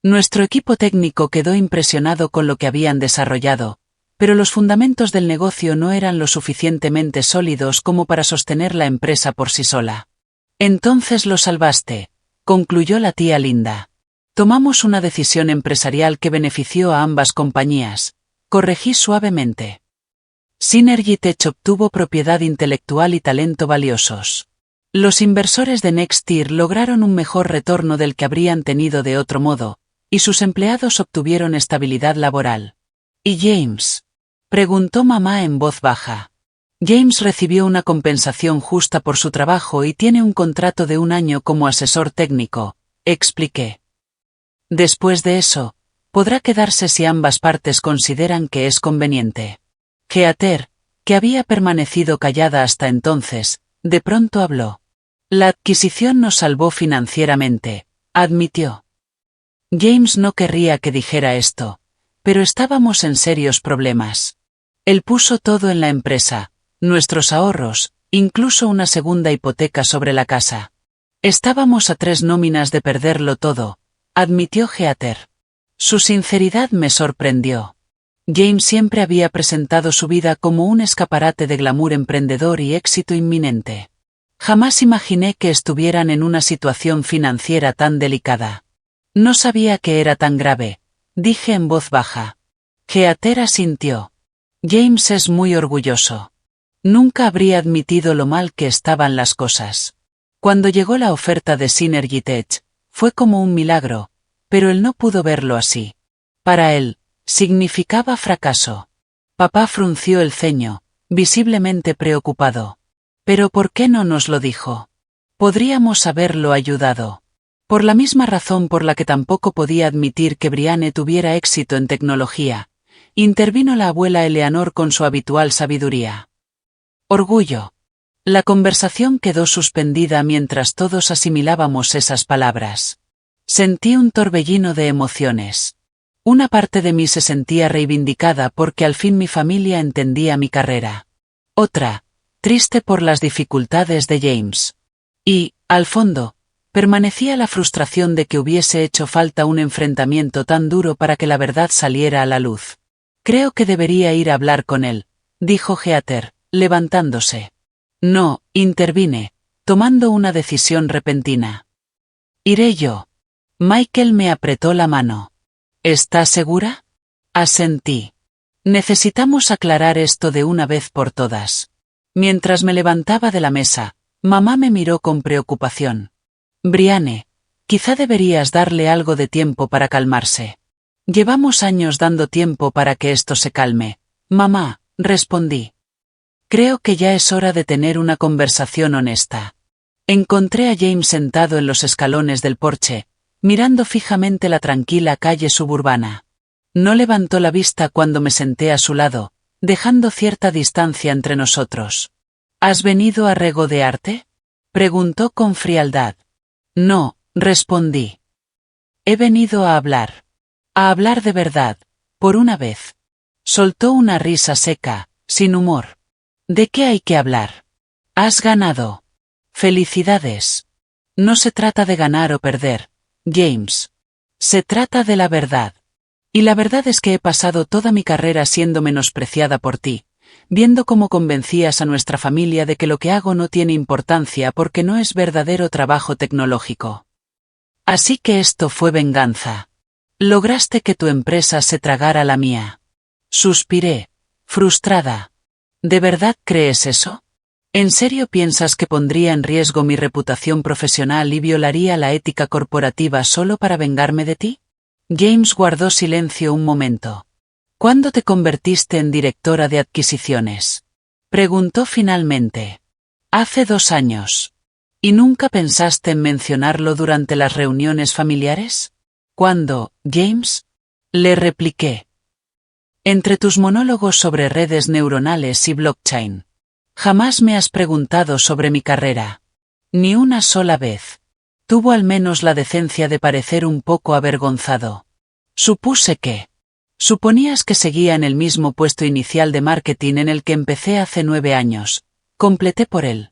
Nuestro equipo técnico quedó impresionado con lo que habían desarrollado, pero los fundamentos del negocio no eran lo suficientemente sólidos como para sostener la empresa por sí sola. Entonces lo salvaste, concluyó la tía Linda. Tomamos una decisión empresarial que benefició a ambas compañías, corregí suavemente. Synergy Tech obtuvo propiedad intelectual y talento valiosos. Los inversores de Nextir lograron un mejor retorno del que habrían tenido de otro modo, y sus empleados obtuvieron estabilidad laboral. ¿Y James? Preguntó mamá en voz baja. James recibió una compensación justa por su trabajo y tiene un contrato de 1 año como asesor técnico, expliqué. Después de eso, podrá quedarse si ambas partes consideran que es conveniente. Heather, que había permanecido callada hasta entonces, de pronto habló. La adquisición nos salvó financieramente, admitió. James no querría que dijera esto, pero estábamos en serios problemas. Él puso todo en la empresa, nuestros ahorros, incluso una segunda hipoteca sobre la casa. Estábamos a 3 nóminas de perderlo todo, admitió Heather. Su sinceridad me sorprendió. James siempre había presentado su vida como un escaparate de glamour emprendedor y éxito inminente. Jamás imaginé que estuvieran en una situación financiera tan delicada. No sabía que era tan grave, dije en voz baja. Heather asintió. James es muy orgulloso. Nunca habría admitido lo mal que estaban las cosas. Cuando llegó la oferta de Synergy Tech, fue como un milagro, pero él no pudo verlo así. Para él, significaba fracaso. Papá frunció el ceño, visiblemente preocupado. ¿Pero por qué no nos lo dijo? Podríamos haberlo ayudado. Por la misma razón por la que tampoco podía admitir que Brianne tuviera éxito en tecnología, intervino la abuela Eleanor con su habitual sabiduría. Orgullo. La conversación quedó suspendida mientras todos asimilábamos esas palabras. Sentí un torbellino de emociones. Una parte de mí se sentía reivindicada porque al fin mi familia entendía mi carrera. Otra, triste por las dificultades de James. Y, al fondo, permanecía la frustración de que hubiese hecho falta un enfrentamiento tan duro para que la verdad saliera a la luz. Creo que debería ir a hablar con él, dijo Heather, levantándose. No, intervine, tomando una decisión repentina. Iré yo. Michael me apretó la mano. ¿Estás segura? Asentí. Necesitamos aclarar esto de una vez por todas. Mientras me levantaba de la mesa, mamá me miró con preocupación. Brianne, quizá deberías darle algo de tiempo para calmarse. Llevamos años dando tiempo para que esto se calme. Mamá, respondí. Creo que ya es hora de tener una conversación honesta. Encontré a James sentado en los escalones del porche, mirando fijamente la tranquila calle suburbana. No levantó la vista cuando me senté a su lado, dejando cierta distancia entre nosotros. ¿Has venido a regodearte? Preguntó con frialdad. No, respondí. He venido a hablar. A hablar de verdad, por una vez. Soltó una risa seca, sin humor. ¿De qué hay que hablar? Has ganado. Felicidades. No se trata de ganar o perder, James. Se trata de la verdad. Y la verdad es que he pasado toda mi carrera siendo menospreciada por ti, viendo cómo convencías a nuestra familia de que lo que hago no tiene importancia porque no es verdadero trabajo tecnológico. Así que esto fue venganza. Lograste que tu empresa se tragara la mía. Suspiré, frustrada. ¿De verdad crees eso? ¿En serio piensas que pondría en riesgo mi reputación profesional y violaría la ética corporativa solo para vengarme de ti? James guardó silencio un momento. ¿Cuándo te convertiste en directora de adquisiciones? Preguntó finalmente. Hace 2 años. ¿Y nunca pensaste en mencionarlo durante las reuniones familiares? ¿Cuándo, James? Le repliqué. Entre tus monólogos sobre redes neuronales y blockchain. Jamás me has preguntado sobre mi carrera. Ni una sola vez. Tuvo al menos la decencia de parecer un poco avergonzado. Supuse que. Suponías que seguía en el mismo puesto inicial de marketing en el que empecé hace 9 años. Completé por él.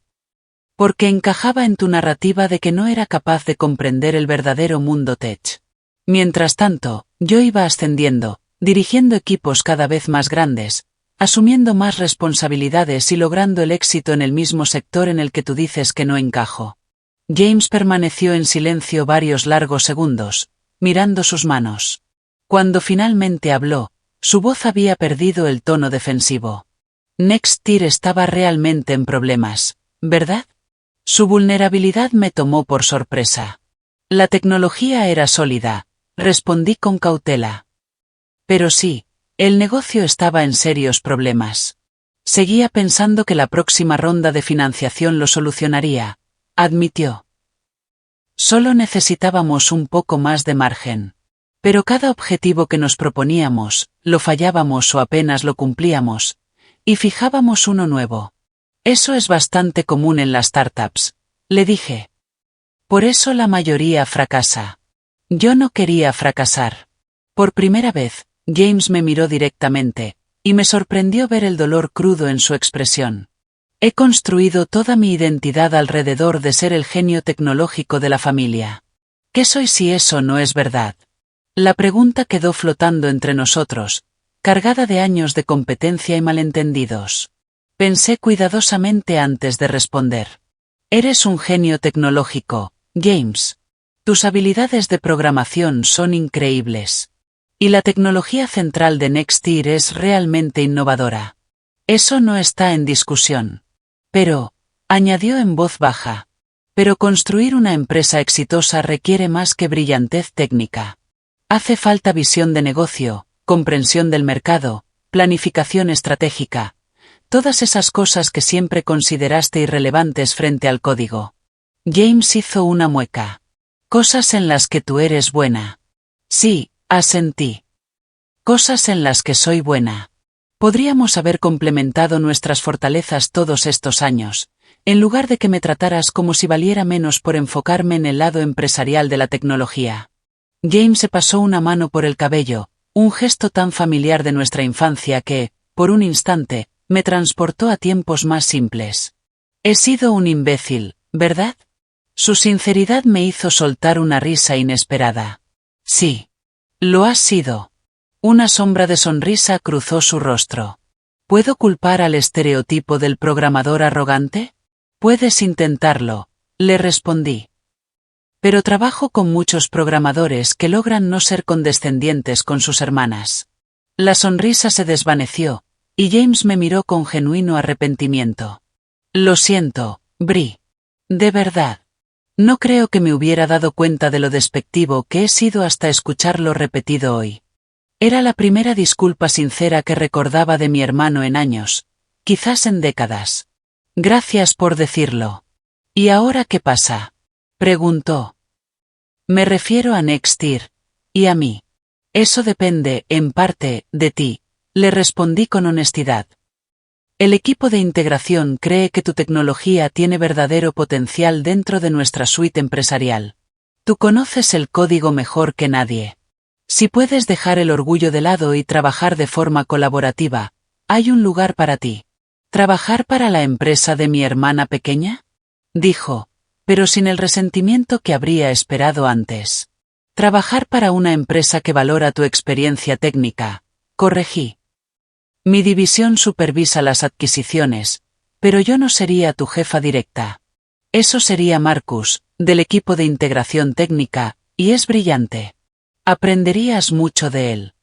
Porque encajaba en tu narrativa de que no era capaz de comprender el verdadero mundo tech. Mientras tanto, yo iba ascendiendo, dirigiendo equipos cada vez más grandes, asumiendo más responsabilidades y logrando el éxito en el mismo sector en el que tú dices que no encajo. James permaneció en silencio varios largos segundos, mirando sus manos. Cuando finalmente habló, su voz había perdido el tono defensivo. Nexteer estaba realmente en problemas, ¿verdad? Su vulnerabilidad me tomó por sorpresa. La tecnología era sólida, respondí con cautela. Pero sí, el negocio estaba en serios problemas. Seguía pensando que la próxima ronda de financiación lo solucionaría, admitió. Solo necesitábamos un poco más de margen. Pero cada objetivo que nos proponíamos, lo fallábamos o apenas lo cumplíamos, y fijábamos uno nuevo. Eso es bastante común en las startups, le dije. Por eso la mayoría fracasa. Yo no quería fracasar. Por primera vez, James me miró directamente, y me sorprendió ver el dolor crudo en su expresión. He construido toda mi identidad alrededor de ser el genio tecnológico de la familia. ¿Qué soy si eso no es verdad? La pregunta quedó flotando entre nosotros, cargada de años de competencia y malentendidos. Pensé cuidadosamente antes de responder. Eres un genio tecnológico, James. Tus habilidades de programación son increíbles. Y la tecnología central de Nexteer es realmente innovadora. Eso no está en discusión. Pero, añadió en voz baja, pero construir una empresa exitosa requiere más que brillantez técnica. Hace falta visión de negocio, comprensión del mercado, planificación estratégica. Todas esas cosas que siempre consideraste irrelevantes frente al código. James hizo una mueca. Cosas en las que tú eres buena. Sí, asentí. Cosas en las que soy buena. Podríamos haber complementado nuestras fortalezas todos estos años, en lugar de que me trataras como si valiera menos por enfocarme en el lado empresarial de la tecnología. James se pasó una mano por el cabello, un gesto tan familiar de nuestra infancia que, por un instante, me transportó a tiempos más simples. He sido un imbécil, ¿verdad? Su sinceridad me hizo soltar una risa inesperada. Sí. Lo has sido. Una sombra de sonrisa cruzó su rostro. ¿Puedo culpar al estereotipo del programador arrogante? Puedes intentarlo, le respondí. Pero trabajo con muchos programadores que logran no ser condescendientes con sus hermanas. La sonrisa se desvaneció, y James me miró con genuino arrepentimiento. Lo siento, Bri. De verdad. No creo que me hubiera dado cuenta de lo despectivo que he sido hasta escucharlo repetido hoy. Era la primera disculpa sincera que recordaba de mi hermano en años, quizás en décadas. Gracias por decirlo. ¿Y ahora qué pasa? Preguntó. Me refiero a Nextir, y a mí. Eso depende, en parte, de ti, le respondí con honestidad. El equipo de integración cree que tu tecnología tiene verdadero potencial dentro de nuestra suite empresarial. Tú conoces el código mejor que nadie. Si puedes dejar el orgullo de lado y trabajar de forma colaborativa, hay un lugar para ti. ¿Trabajar para la empresa de mi hermana pequeña? Dijo, pero sin el resentimiento que habría esperado antes. Trabajar para una empresa que valora tu experiencia técnica, corregí. Mi división supervisa las adquisiciones, pero yo no sería tu jefa directa. Eso sería Marcus, del equipo de integración técnica, y es brillante. Aprenderías mucho de él.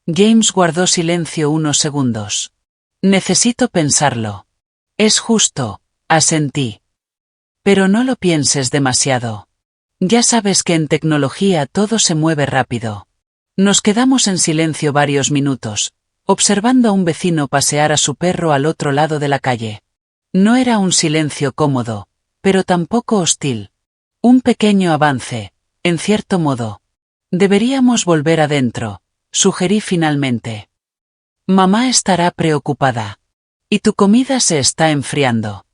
James guardó silencio unos segundos. Necesito pensarlo. Es justo, asentí. Pero no lo pienses demasiado. Ya sabes que en tecnología todo se mueve rápido. Nos quedamos en silencio varios minutos, observando a un vecino pasear a su perro al otro lado de la calle. No era un silencio cómodo, pero tampoco hostil. Un pequeño avance, en cierto modo. Deberíamos volver adentro, sugerí finalmente. Mamá estará preocupada. Y tu comida se está enfriando.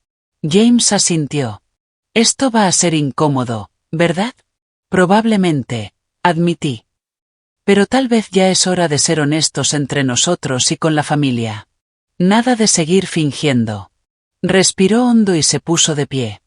James asintió. Esto va a ser incómodo, ¿verdad? Probablemente, admití. Pero tal vez ya es hora de ser honestos entre nosotros y con la familia. Nada de seguir fingiendo. Respiró hondo y se puso de pie.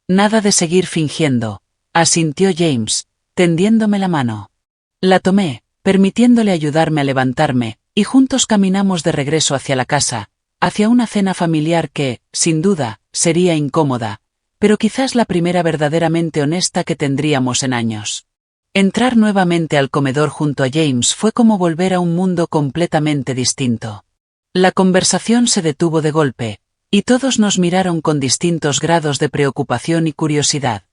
Nada de seguir fingiendo, asintió James, tendiéndome la mano. La tomé, permitiéndole ayudarme a levantarme, y juntos caminamos de regreso hacia la casa, hacia una cena familiar que, sin duda, sería incómoda, pero quizás la primera verdaderamente honesta que tendríamos en años. Entrar nuevamente al comedor junto a James fue como volver a un mundo completamente distinto. La conversación se detuvo de golpe, y todos nos miraron con distintos grados de preocupación y curiosidad.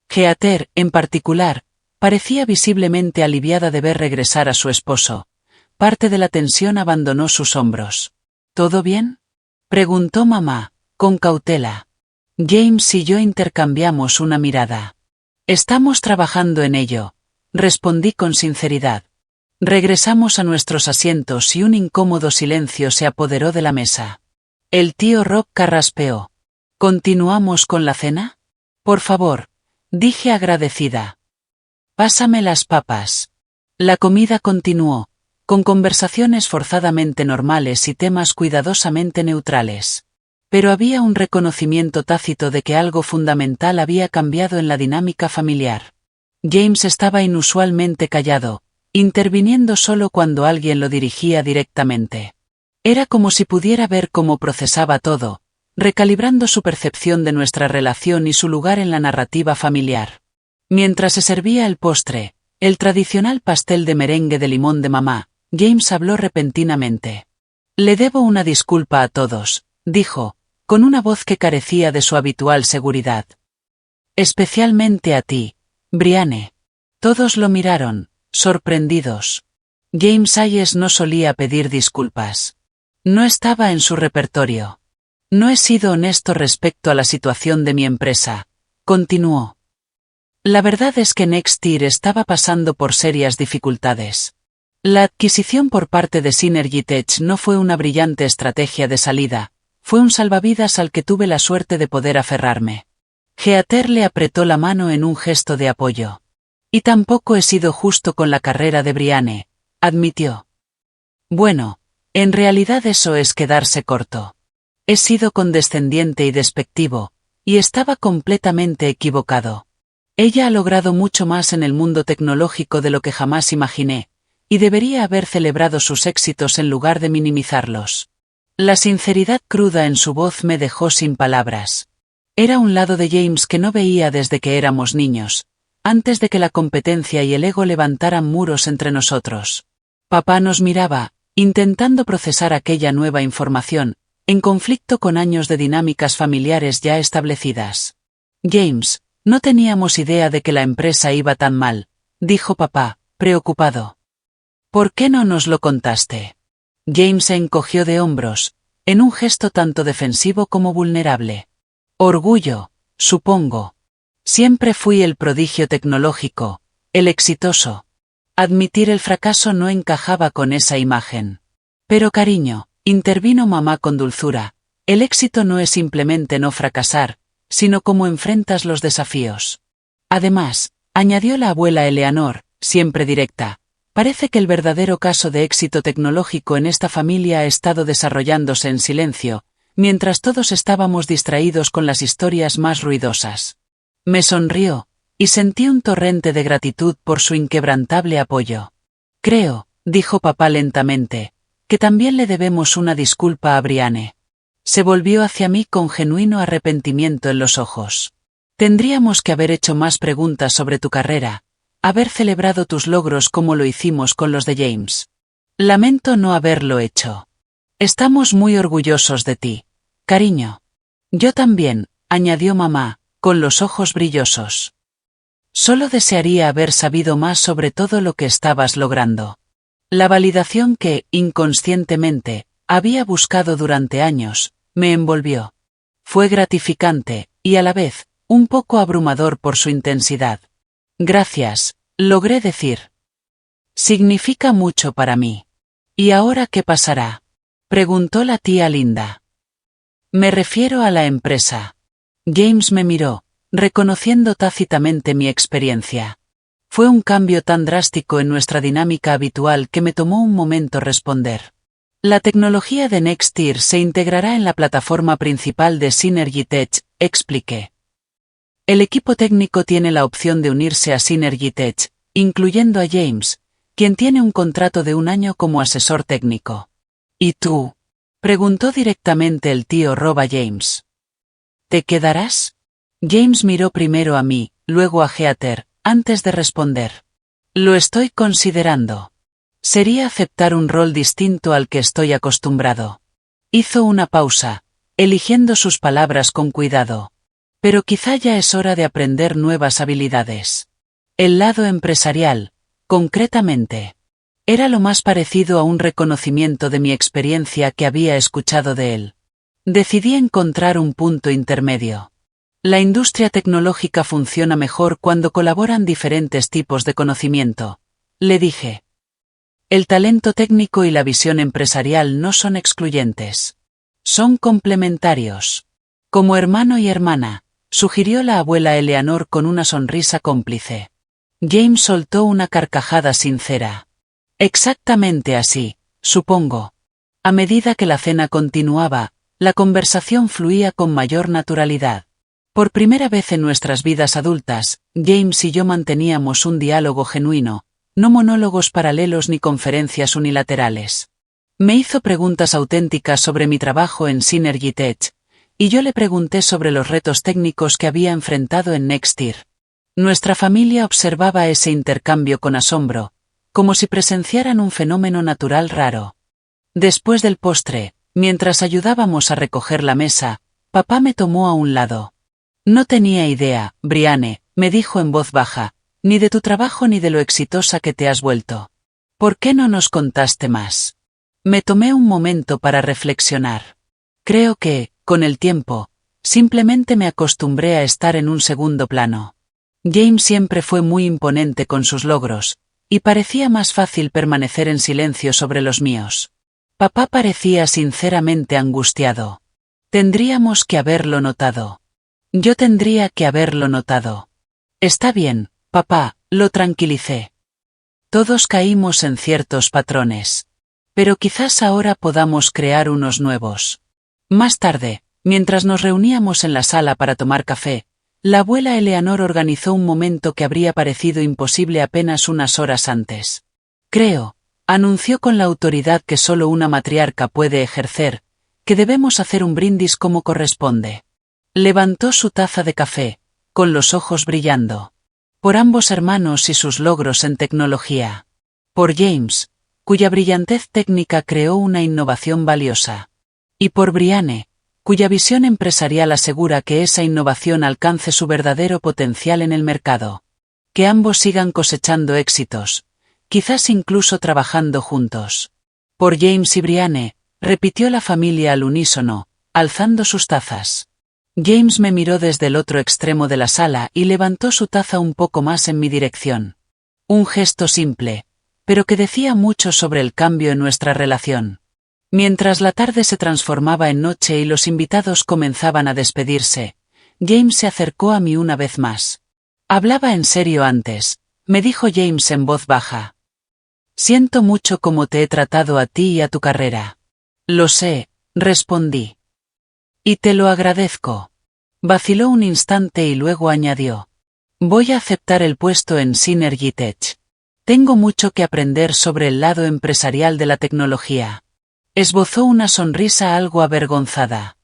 Heather, en particular, parecía visiblemente aliviada de ver regresar a su esposo. Parte de la tensión abandonó sus hombros. ¿Todo bien?, preguntó mamá, con cautela. James y yo intercambiamos una mirada. Estamos trabajando en ello, respondí con sinceridad. Regresamos a nuestros asientos y un incómodo silencio se apoderó de la mesa. El tío Rob carraspeó. ¿Continuamos con la cena? Por favor, dije agradecida. Pásame las papas. La comida continuó, con conversaciones forzadamente normales y temas cuidadosamente neutrales. Pero había un reconocimiento tácito de que algo fundamental había cambiado en la dinámica familiar. James estaba inusualmente callado, interviniendo solo cuando alguien lo dirigía directamente. Era como si pudiera ver cómo procesaba todo, recalibrando su percepción de nuestra relación y su lugar en la narrativa familiar. Mientras se servía el postre, el tradicional pastel de merengue de limón de mamá, James habló repentinamente. Le debo una disculpa a todos, dijo, con una voz que carecía de su habitual seguridad. Especialmente a ti, Brianne. Todos lo miraron, sorprendidos. James Hayes no solía pedir disculpas. No estaba en su repertorio. No he sido honesto respecto a la situación de mi empresa, continuó. La verdad es que Nextir estaba pasando por serias dificultades. La adquisición por parte de Synergy Tech no fue una brillante estrategia de salida, fue un salvavidas al que tuve la suerte de poder aferrarme. Heather le apretó la mano en un gesto de apoyo. Y tampoco he sido justo con la carrera de Brianne, admitió. Bueno, en realidad eso es quedarse corto. He sido condescendiente y despectivo, y estaba completamente equivocado. Ella ha logrado mucho más en el mundo tecnológico de lo que jamás imaginé, y debería haber celebrado sus éxitos en lugar de minimizarlos. La sinceridad cruda en su voz me dejó sin palabras. Era un lado de James que no veía desde que éramos niños, antes de que la competencia y el ego levantaran muros entre nosotros. Papá nos miraba, intentando procesar aquella nueva información, en conflicto con años de dinámicas familiares ya establecidas. James, no teníamos idea de que la empresa iba tan mal, dijo papá, preocupado. ¿Por qué no nos lo contaste? James se encogió de hombros, en un gesto tanto defensivo como vulnerable. Orgullo, supongo. Siempre fui el prodigio tecnológico, el exitoso. Admitir el fracaso no encajaba con esa imagen. Pero cariño, intervino mamá con dulzura, el éxito no es simplemente no fracasar, sino cómo enfrentas los desafíos. Además, añadió la abuela Eleanor, siempre directa, parece que el verdadero caso de éxito tecnológico en esta familia ha estado desarrollándose en silencio, mientras todos estábamos distraídos con las historias más ruidosas. Me sonrió, y sentí un torrente de gratitud por su inquebrantable apoyo. Creo, dijo papá lentamente, que también le debemos una disculpa a Brianne. Se volvió hacia mí con genuino arrepentimiento en los ojos. Tendríamos que haber hecho más preguntas sobre tu carrera, haber celebrado tus logros como lo hicimos con los de James. Lamento no haberlo hecho. Estamos muy orgullosos de ti, cariño. Yo también, añadió mamá, con los ojos brillosos. Solo desearía haber sabido más sobre todo lo que estabas logrando. La validación que, inconscientemente, había buscado durante años, me envolvió. Fue gratificante, y a la vez, un poco abrumador por su intensidad. Gracias, logré decir. Significa mucho para mí. ¿Y ahora qué pasará? Preguntó la tía Linda. Me refiero a la empresa. James me miró, reconociendo tácitamente mi experiencia. Fue un cambio tan drástico en nuestra dinámica habitual que me tomó un momento responder. La tecnología de Nextir se integrará en la plataforma principal de Synergy Tech, expliqué. El equipo técnico tiene la opción de unirse a Synergy Tech, incluyendo a James, quien tiene un contrato de 1 año como asesor técnico. ¿Y tú? Preguntó directamente el tío Rob a James. ¿Te quedarás? James miró primero a mí, luego a Heather, antes de responder. Lo estoy considerando. Sería aceptar un rol distinto al que estoy acostumbrado. Hizo una pausa, eligiendo sus palabras con cuidado. Pero quizá ya es hora de aprender nuevas habilidades. El lado empresarial, concretamente. Era lo más parecido a un reconocimiento de mi experiencia que había escuchado de él. Decidí encontrar un punto intermedio. La industria tecnológica funciona mejor cuando colaboran diferentes tipos de conocimiento, le dije. El talento técnico y la visión empresarial no son excluyentes. Son complementarios. Como hermano y hermana, sugirió la abuela Eleanor con una sonrisa cómplice. James soltó una carcajada sincera. Exactamente así, supongo. A medida que la cena continuaba, la conversación fluía con mayor naturalidad. Por primera vez en nuestras vidas adultas, James y yo manteníamos un diálogo genuino, no monólogos paralelos ni conferencias unilaterales. Me hizo preguntas auténticas sobre mi trabajo en Synergy Tech, y yo le pregunté sobre los retos técnicos que había enfrentado en Nextir. Nuestra familia observaba ese intercambio con asombro, como si presenciaran un fenómeno natural raro. Después del postre, mientras ayudábamos a recoger la mesa, papá me tomó a un lado. No tenía idea, Brianne, me dijo en voz baja, Ni de tu trabajo ni de lo exitosa que te has vuelto. ¿Por qué no nos contaste más? Me tomé un momento para reflexionar. Creo que, con el tiempo, simplemente me acostumbré a estar en un segundo plano. James siempre fue muy imponente con sus logros, y parecía más fácil permanecer en silencio sobre los míos. Papá parecía sinceramente angustiado. Tendríamos que haberlo notado. Yo tendría que haberlo notado. Está bien, papá, lo tranquilicé. Todos caímos en ciertos patrones. Pero quizás ahora podamos crear unos nuevos. Más tarde, mientras nos reuníamos en la sala para tomar café, la abuela Eleanor organizó un momento que habría parecido imposible apenas unas horas antes. Creo, anunció con la autoridad que solo una matriarca puede ejercer, que debemos hacer un brindis como corresponde. Levantó su taza de café, con los ojos brillando. Por ambos hermanos y sus logros en tecnología. Por James, cuya brillantez técnica creó una innovación valiosa. Y por Brianne, cuya visión empresarial asegura que esa innovación alcance su verdadero potencial en el mercado. Que ambos sigan cosechando éxitos, quizás incluso trabajando juntos. Por James y Brianne, repitió la familia al unísono, alzando sus tazas. James me miró desde el otro extremo de la sala y levantó su taza un poco más en mi dirección. Un gesto simple, pero que decía mucho sobre el cambio en nuestra relación. Mientras la tarde se transformaba en noche y los invitados comenzaban a despedirse, James se acercó a mí una vez más. Hablaba en serio antes, me dijo James en voz baja. Siento mucho cómo te he tratado a ti y a tu carrera. Lo sé, respondí. Y te lo agradezco. Vaciló un instante y luego añadió. Voy a aceptar el puesto en Synergy Tech. Tengo mucho que aprender sobre el lado empresarial de la tecnología. Esbozó una sonrisa algo avergonzada.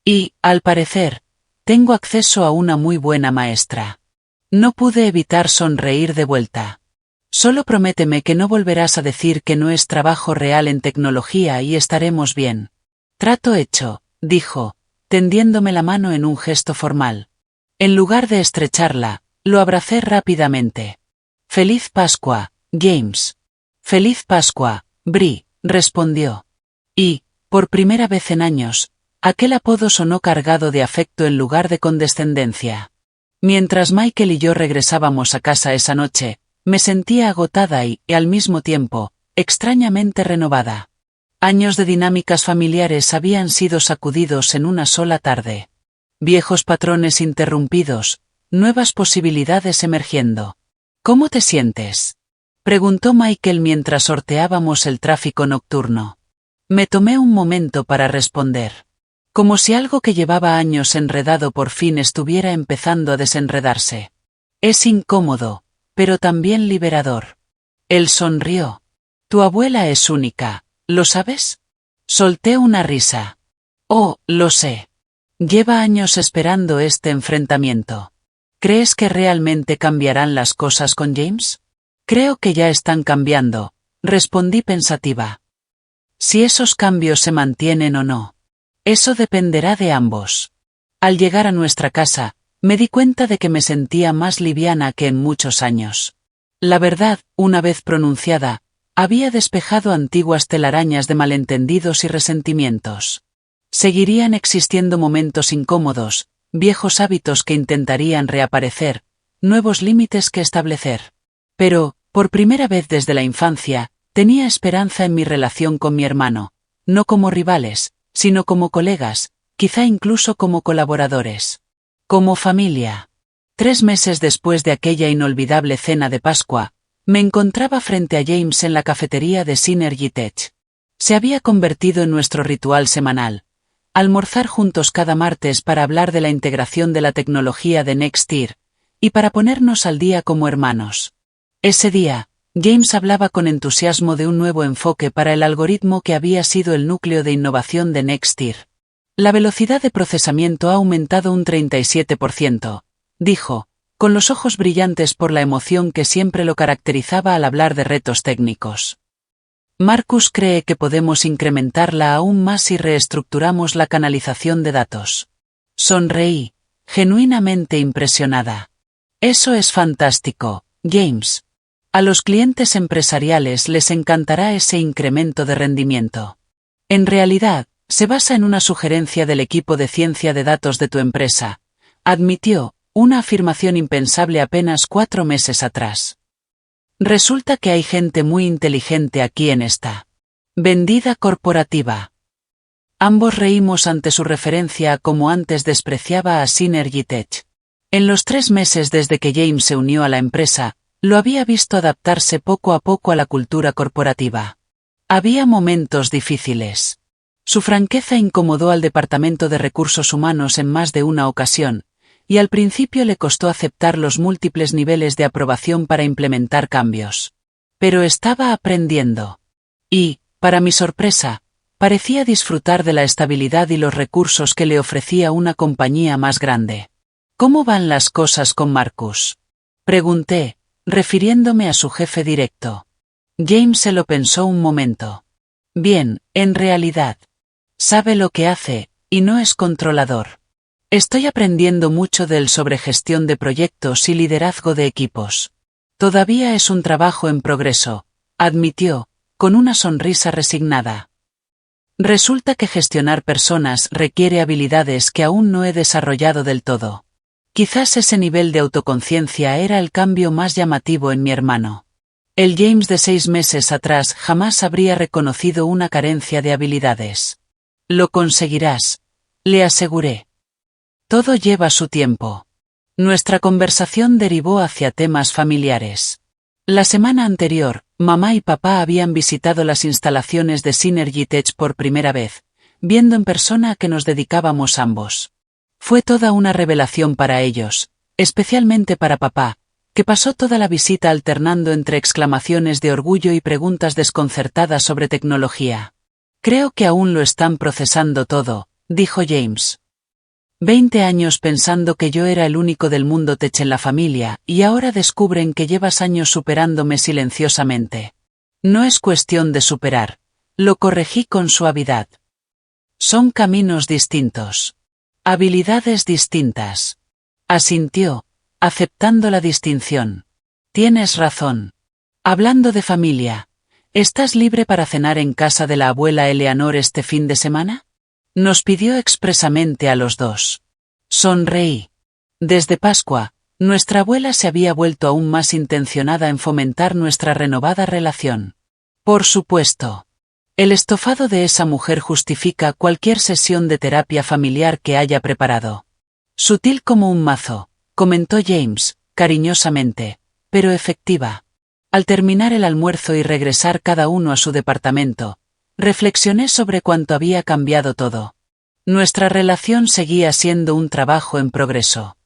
Y, al parecer, tengo acceso a una muy buena maestra. No pude evitar sonreír de vuelta. Solo prométeme que no volverás a decir que no es trabajo real en tecnología y estaremos bien. Trato hecho, dijo, tendiéndome la mano en un gesto formal. En lugar de estrecharla, lo abracé rápidamente. Feliz Pascua, James. Feliz Pascua, Bri, respondió. Y, por primera vez en años, aquel apodo sonó cargado de afecto en lugar de condescendencia. Mientras Michael y yo regresábamos a casa esa noche, me sentía agotada y, al mismo tiempo, extrañamente renovada. Años de dinámicas familiares habían sido sacudidos en una sola tarde. Viejos patrones interrumpidos, nuevas posibilidades emergiendo. ¿Cómo te sientes?, preguntó Michael mientras sorteábamos el tráfico nocturno. Me tomé un momento para responder. Como si algo que llevaba años enredado por fin estuviera empezando a desenredarse. Es incómodo, pero también liberador. Él sonrió. Tu abuela es única, ¿lo sabes? Solté una risa. Oh, lo sé. Lleva años esperando este enfrentamiento. ¿Crees que realmente cambiarán las cosas con James? Creo que ya están cambiando, respondí pensativa. Si esos cambios se mantienen o no. Eso dependerá de ambos. Al llegar a nuestra casa, me di cuenta de que me sentía más liviana que en muchos años. La verdad, una vez pronunciada, había despejado antiguas telarañas de malentendidos y resentimientos. Seguirían existiendo momentos incómodos, viejos hábitos que intentarían reaparecer, nuevos límites que establecer. Pero, por primera vez desde la infancia, tenía esperanza en mi relación con mi hermano, no como rivales, sino como colegas, quizá incluso como colaboradores. Como familia. 3 meses después de aquella inolvidable cena de Pascua, me encontraba frente a James en la cafetería de Synergy Tech. Se había convertido en nuestro ritual semanal. Almorzar juntos cada martes para hablar de la integración de la tecnología de Nextir, y para ponernos al día como hermanos. Ese día, James hablaba con entusiasmo de un nuevo enfoque para el algoritmo que había sido el núcleo de innovación de Nextir. La velocidad de procesamiento ha aumentado un 37%, dijo, con los ojos brillantes por la emoción que siempre lo caracterizaba al hablar de retos técnicos. Marcus cree que podemos incrementarla aún más si reestructuramos la canalización de datos. Sonreí, genuinamente impresionada. Eso es fantástico, James. A los clientes empresariales les encantará ese incremento de rendimiento. En realidad, se basa en una sugerencia del equipo de ciencia de datos de tu empresa, admitió, una afirmación impensable apenas 4 meses atrás. Resulta que hay gente muy inteligente aquí en esta vendida corporativa. Ambos reímos ante su referencia a cómo antes despreciaba a Synergy Tech. En los 3 meses desde que James se unió a la empresa, lo había visto adaptarse poco a poco a la cultura corporativa. Había momentos difíciles. Su franqueza incomodó al Departamento de Recursos Humanos en más de una ocasión, y al principio le costó aceptar los múltiples niveles de aprobación para implementar cambios. Pero estaba aprendiendo. Y, para mi sorpresa, parecía disfrutar de la estabilidad y los recursos que le ofrecía una compañía más grande. ¿Cómo van las cosas con Marcus?, pregunté, refiriéndome a su jefe directo. James se lo pensó un momento. Bien, en realidad. Sabe lo que hace, y no es controlador. Estoy aprendiendo mucho de él sobre gestión de proyectos y liderazgo de equipos. Todavía es un trabajo en progreso, admitió, con una sonrisa resignada. Resulta que gestionar personas requiere habilidades que aún no he desarrollado del todo. Quizás ese nivel de autoconciencia era el cambio más llamativo en mi hermano. El James de 6 meses atrás jamás habría reconocido una carencia de habilidades. Lo conseguirás, le aseguré. Todo lleva su tiempo. Nuestra conversación derivó hacia temas familiares. La semana anterior, mamá y papá habían visitado las instalaciones de Synergy Tech por primera vez, viendo en persona a qué nos dedicábamos ambos. Fue toda una revelación para ellos, especialmente para papá, que pasó toda la visita alternando entre exclamaciones de orgullo y preguntas desconcertadas sobre tecnología. Creo que aún lo están procesando todo, dijo James. 20 años pensando que yo era el único del mundo tech en la familia, y ahora descubren que llevas años superándome silenciosamente. No es cuestión de superar, lo corregí con suavidad. Son caminos distintos. Habilidades distintas. Asintió, aceptando la distinción. Tienes razón. Hablando de familia, ¿estás libre para cenar en casa de la abuela Eleanor este fin de semana?, nos pidió expresamente a los dos. Sonreí. Desde Pascua, nuestra abuela se había vuelto aún más intencionada en fomentar nuestra renovada relación. Por supuesto. El estofado de esa mujer justifica cualquier sesión de terapia familiar que haya preparado. Sutil como un mazo, comentó James, cariñosamente, pero efectiva. Al terminar el almuerzo y regresar cada uno a su departamento, reflexioné sobre cuánto había cambiado todo. Nuestra relación seguía siendo un trabajo en progreso.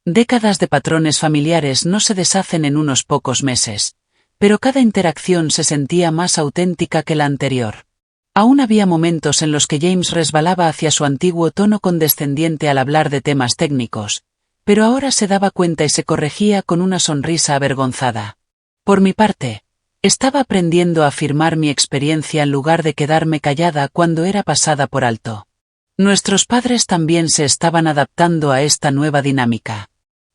Décadas de patrones familiares no se deshacen en unos pocos meses, pero cada interacción se sentía más auténtica que la anterior. Aún había momentos en los que James resbalaba hacia su antiguo tono condescendiente al hablar de temas técnicos, pero ahora se daba cuenta y se corregía con una sonrisa avergonzada. Por mi parte, estaba aprendiendo a afirmar mi experiencia en lugar de quedarme callada cuando era pasada por alto. Nuestros padres también se estaban adaptando a esta nueva dinámica.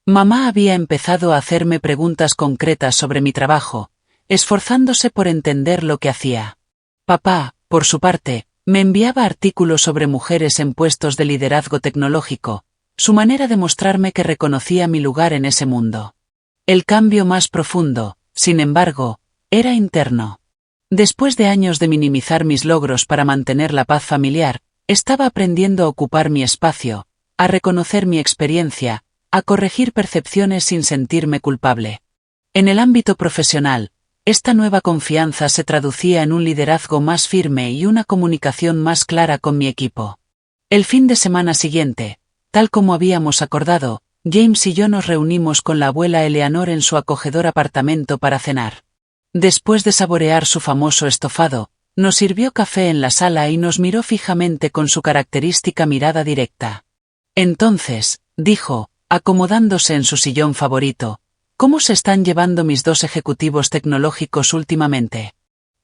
Mamá había empezado a hacerme preguntas concretas sobre mi trabajo, esforzándose por entender lo que hacía. Papá, por su parte, me enviaba artículos sobre mujeres en puestos de liderazgo tecnológico, su manera de mostrarme que reconocía mi lugar en ese mundo. El cambio más profundo, sin embargo, era interno. Después de años de minimizar mis logros para mantener la paz familiar, estaba aprendiendo a ocupar mi espacio, a reconocer mi experiencia, a corregir percepciones sin sentirme culpable. En el ámbito profesional, esta nueva confianza se traducía en un liderazgo más firme y una comunicación más clara con mi equipo. El fin de semana siguiente, tal como habíamos acordado, James y yo nos reunimos con la abuela Eleanor en su acogedor apartamento para cenar. Después de saborear su famoso estofado, nos sirvió café en la sala y nos miró fijamente con su característica mirada directa. Entonces, dijo, acomodándose en su sillón favorito, ¿cómo se están llevando mis dos ejecutivos tecnológicos últimamente?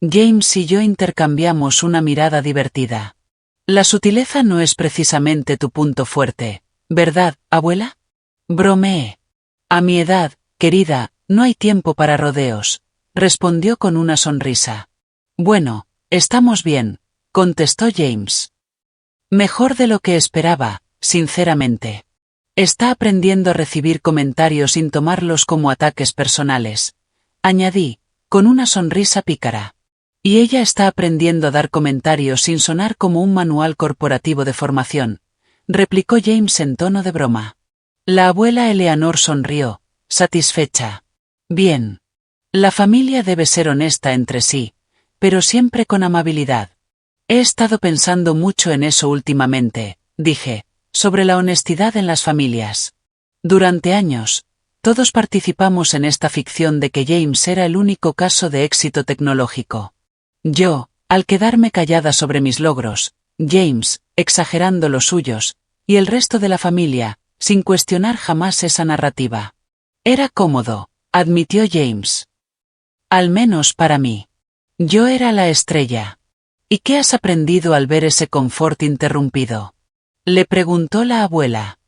James y yo intercambiamos una mirada divertida. La sutileza no es precisamente tu punto fuerte, ¿verdad, abuela? Bromeé. A mi edad, querida, no hay tiempo para rodeos, respondió con una sonrisa. Bueno, estamos bien, contestó James. Mejor de lo que esperaba, sinceramente. Está aprendiendo a recibir comentarios sin tomarlos como ataques personales, añadí, con una sonrisa pícara. Y ella está aprendiendo a dar comentarios sin sonar como un manual corporativo de formación, replicó James en tono de broma. La abuela Eleanor sonrió, satisfecha. Bien. La familia debe ser honesta entre sí, pero siempre con amabilidad. He estado pensando mucho en eso últimamente, dije, sobre la honestidad en las familias. Durante años, todos participamos en esta ficción de que James era el único caso de éxito tecnológico. Yo, al quedarme callada sobre mis logros, James, exagerando los suyos, y el resto de la familia, sin cuestionar jamás esa narrativa. Era cómodo, admitió James. Al menos para mí. Yo era la estrella. ¿Y qué has aprendido al ver ese confort interrumpido? Le preguntó la abuela.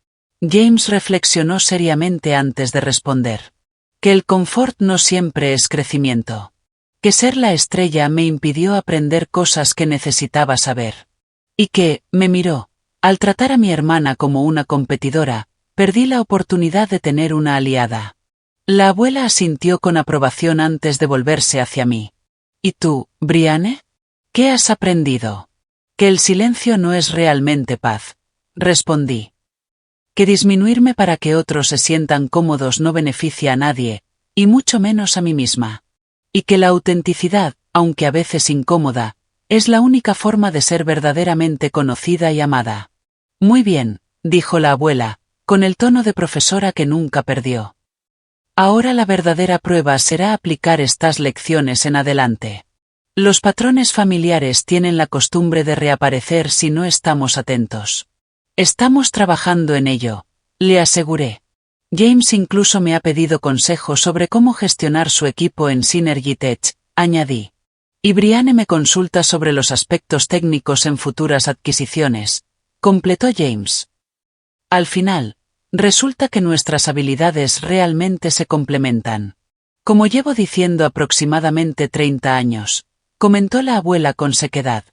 James reflexionó seriamente antes de responder. Que el confort no siempre es crecimiento. Que ser la estrella me impidió aprender cosas que necesitaba saber. Y que, me miró, al tratar a mi hermana como una competidora, perdí la oportunidad de tener una aliada. La abuela asintió con aprobación antes de volverse hacia mí. ¿Y tú, Brianne? ¿Qué has aprendido? Que el silencio no es realmente paz, respondí. Que disminuirme para que otros se sientan cómodos no beneficia a nadie, y mucho menos a mí misma. Y que la autenticidad, aunque a veces incómoda, es la única forma de ser verdaderamente conocida y amada. Muy bien, dijo la abuela, con el tono de profesora que nunca perdió. Ahora la verdadera prueba será aplicar estas lecciones en adelante. Los patrones familiares tienen la costumbre de reaparecer si no estamos atentos. Estamos trabajando en ello, le aseguré. James incluso me ha pedido consejos sobre cómo gestionar su equipo en Synergy Tech, añadí. Y Brianne me consulta sobre los aspectos técnicos en futuras adquisiciones, completó James. Al final, resulta que nuestras habilidades realmente se complementan. Como llevo diciendo aproximadamente 30 años, comentó la abuela con sequedad.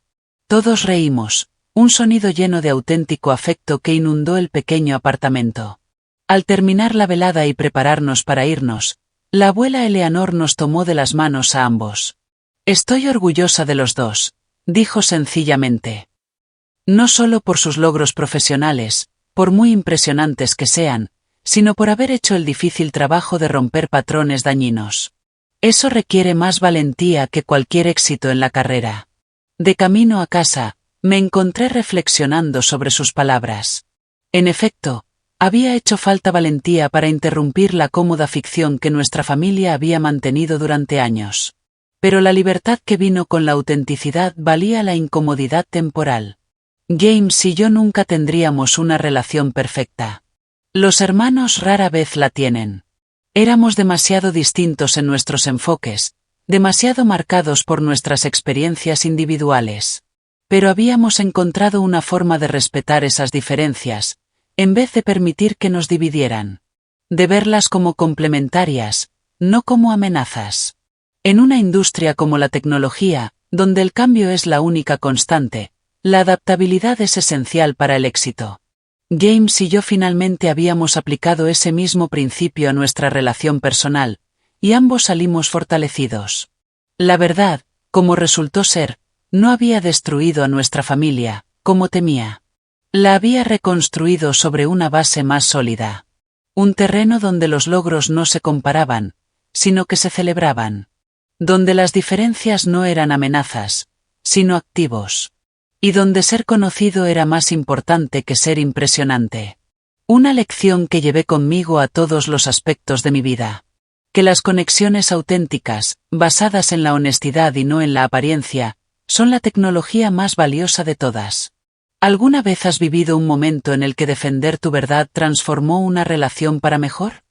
Todos reímos, un sonido lleno de auténtico afecto que inundó el pequeño apartamento. Al terminar la velada y prepararnos para irnos, la abuela Eleanor nos tomó de las manos a ambos. Estoy orgullosa de los dos, dijo sencillamente. No solo por sus logros profesionales, por muy impresionantes que sean, sino por haber hecho el difícil trabajo de romper patrones dañinos. Eso requiere más valentía que cualquier éxito en la carrera. De camino a casa, me encontré reflexionando sobre sus palabras. En efecto, había hecho falta valentía para interrumpir la cómoda ficción que nuestra familia había mantenido durante años. Pero la libertad que vino con la autenticidad valía la incomodidad temporal. James y yo nunca tendríamos una relación perfecta. Los hermanos rara vez la tienen. Éramos demasiado distintos en nuestros enfoques, demasiado marcados por nuestras experiencias individuales. Pero habíamos encontrado una forma de respetar esas diferencias, en vez de permitir que nos dividieran. De verlas como complementarias, no como amenazas. En una industria como la tecnología, donde el cambio es la única constante, la adaptabilidad es esencial para el éxito. James y yo finalmente habíamos aplicado ese mismo principio a nuestra relación personal, y ambos salimos fortalecidos. La verdad, como resultó ser, no había destruido a nuestra familia, como temía. La había reconstruido sobre una base más sólida. Un terreno donde los logros no se comparaban, sino que se celebraban. Donde las diferencias no eran amenazas, sino activos. Y donde ser conocido era más importante que ser impresionante. Una lección que llevé conmigo a todos los aspectos de mi vida. Que las conexiones auténticas, basadas en la honestidad y no en la apariencia, son la tecnología más valiosa de todas. ¿Alguna vez has vivido un momento en el que defender tu verdad transformó una relación para mejor?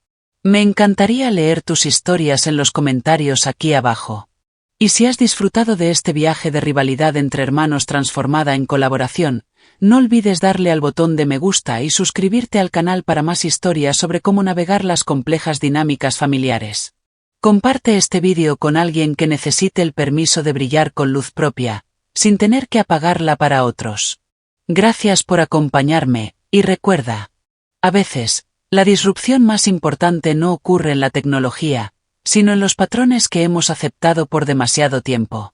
Me encantaría leer tus historias en los comentarios aquí abajo. Y si has disfrutado de este viaje de rivalidad entre hermanos transformada en colaboración, no olvides darle al botón de me gusta y suscribirte al canal para más historias sobre cómo navegar las complejas dinámicas familiares. Comparte este vídeo con alguien que necesite el permiso de brillar con luz propia, sin tener que apagarla para otros. Gracias por acompañarme, y recuerda, a veces, la disrupción más importante no ocurre en la tecnología, sino en los patrones que hemos aceptado por demasiado tiempo.